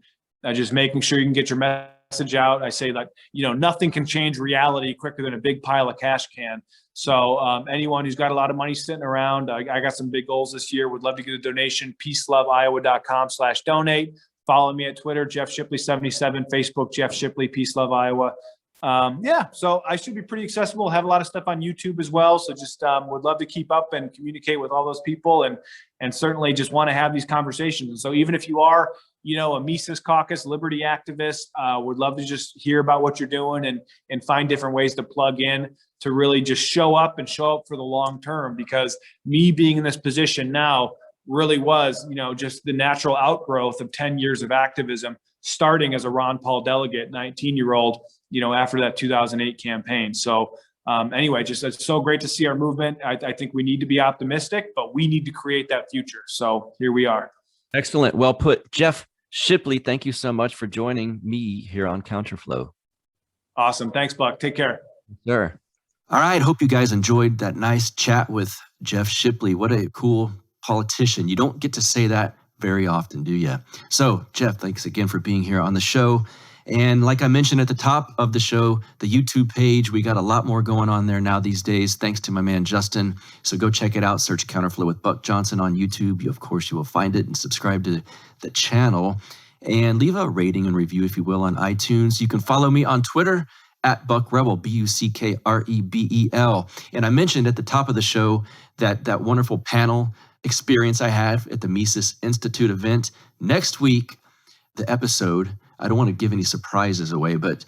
just making sure you can get your message out. I say that, nothing can change reality quicker than a big pile of cash can. So anyone who's got a lot of money sitting around, I got some big goals this year. Would love to get a donation. PeaceLoveIowa.com/donate. Follow me at Twitter, Jeff Shipley 77, Facebook, Jeff Shipley, Peace Love Iowa. So I should be pretty accessible. Have a lot of stuff on YouTube as well. So just would love to keep up and communicate with all those people, and certainly just want to have these conversations. And so even if you are, a Mises Caucus liberty activist, would love to just hear about what you're doing and find different ways to plug in to really just show up for the long term. Because me being in this position now really was, just the natural outgrowth of 10 years of activism, starting as a Ron Paul delegate, 19-year-old, after that 2008 campaign. So anyway, just it's so great to see our movement. I think we need to be optimistic, but we need to create that future. So here we are. Excellent. Well put. Jeff Shipley, thank you so much for joining me here on Counterflow. Awesome. Thanks, Buck. Take care. Sure. All right. Hope you guys enjoyed that nice chat with Jeff Shipley. What a cool politician. You don't get to say that very often, do you? So, Jeff, thanks again for being here on the show. And like I mentioned at the top of the show, the YouTube page, we got a lot more going on there now these days, thanks to my man Justin. So go check it out. Search Counterflow with Buck Johnson on YouTube. Of course, you will find it, and subscribe to the channel. And leave a rating and review, if you will, on iTunes. You can follow me on Twitter at Buck Rebel, BuckRebel. And I mentioned at the top of the show that wonderful panel experience I had at the Mises Institute event. Next week, the episode, I don't want to give any surprises away, but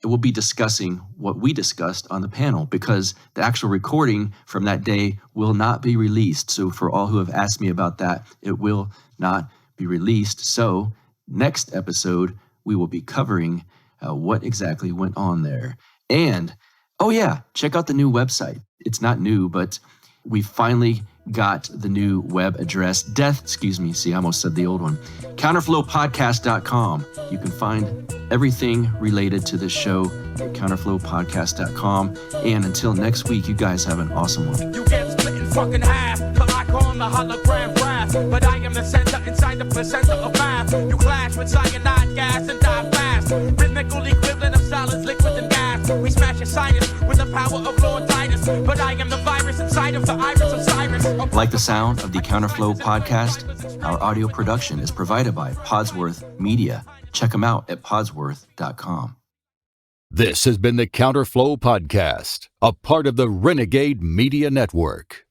it will be discussing what we discussed on the panel, because the actual recording from that day will not be released. So for all who have asked me about that, it will not be released. So next episode, we will be covering what exactly went on there. And, oh yeah, check out the new website. It's not new, but we finally got the new web address. See, I almost said the old one. Counterflowpodcast.com. You can find everything related to this show at counterflowpodcast.com. And until next week, you guys have an awesome one. You get split in fucking half, but I call him the hologram graph. But I am the center inside the placenta of math. You clash with cyanide gas and die fast. Rhythmical equivalent of solids, liquid, and gas. We smash your sinus with the power of Lord Titus. But I am the virus inside of the iris of Cyrus. Like the sound of the Counterflow podcast? Our audio production is provided by Podsworth Media. Check them out at podsworth.com. This has been the Counterflow Podcast, a part of the Renegade Media Network.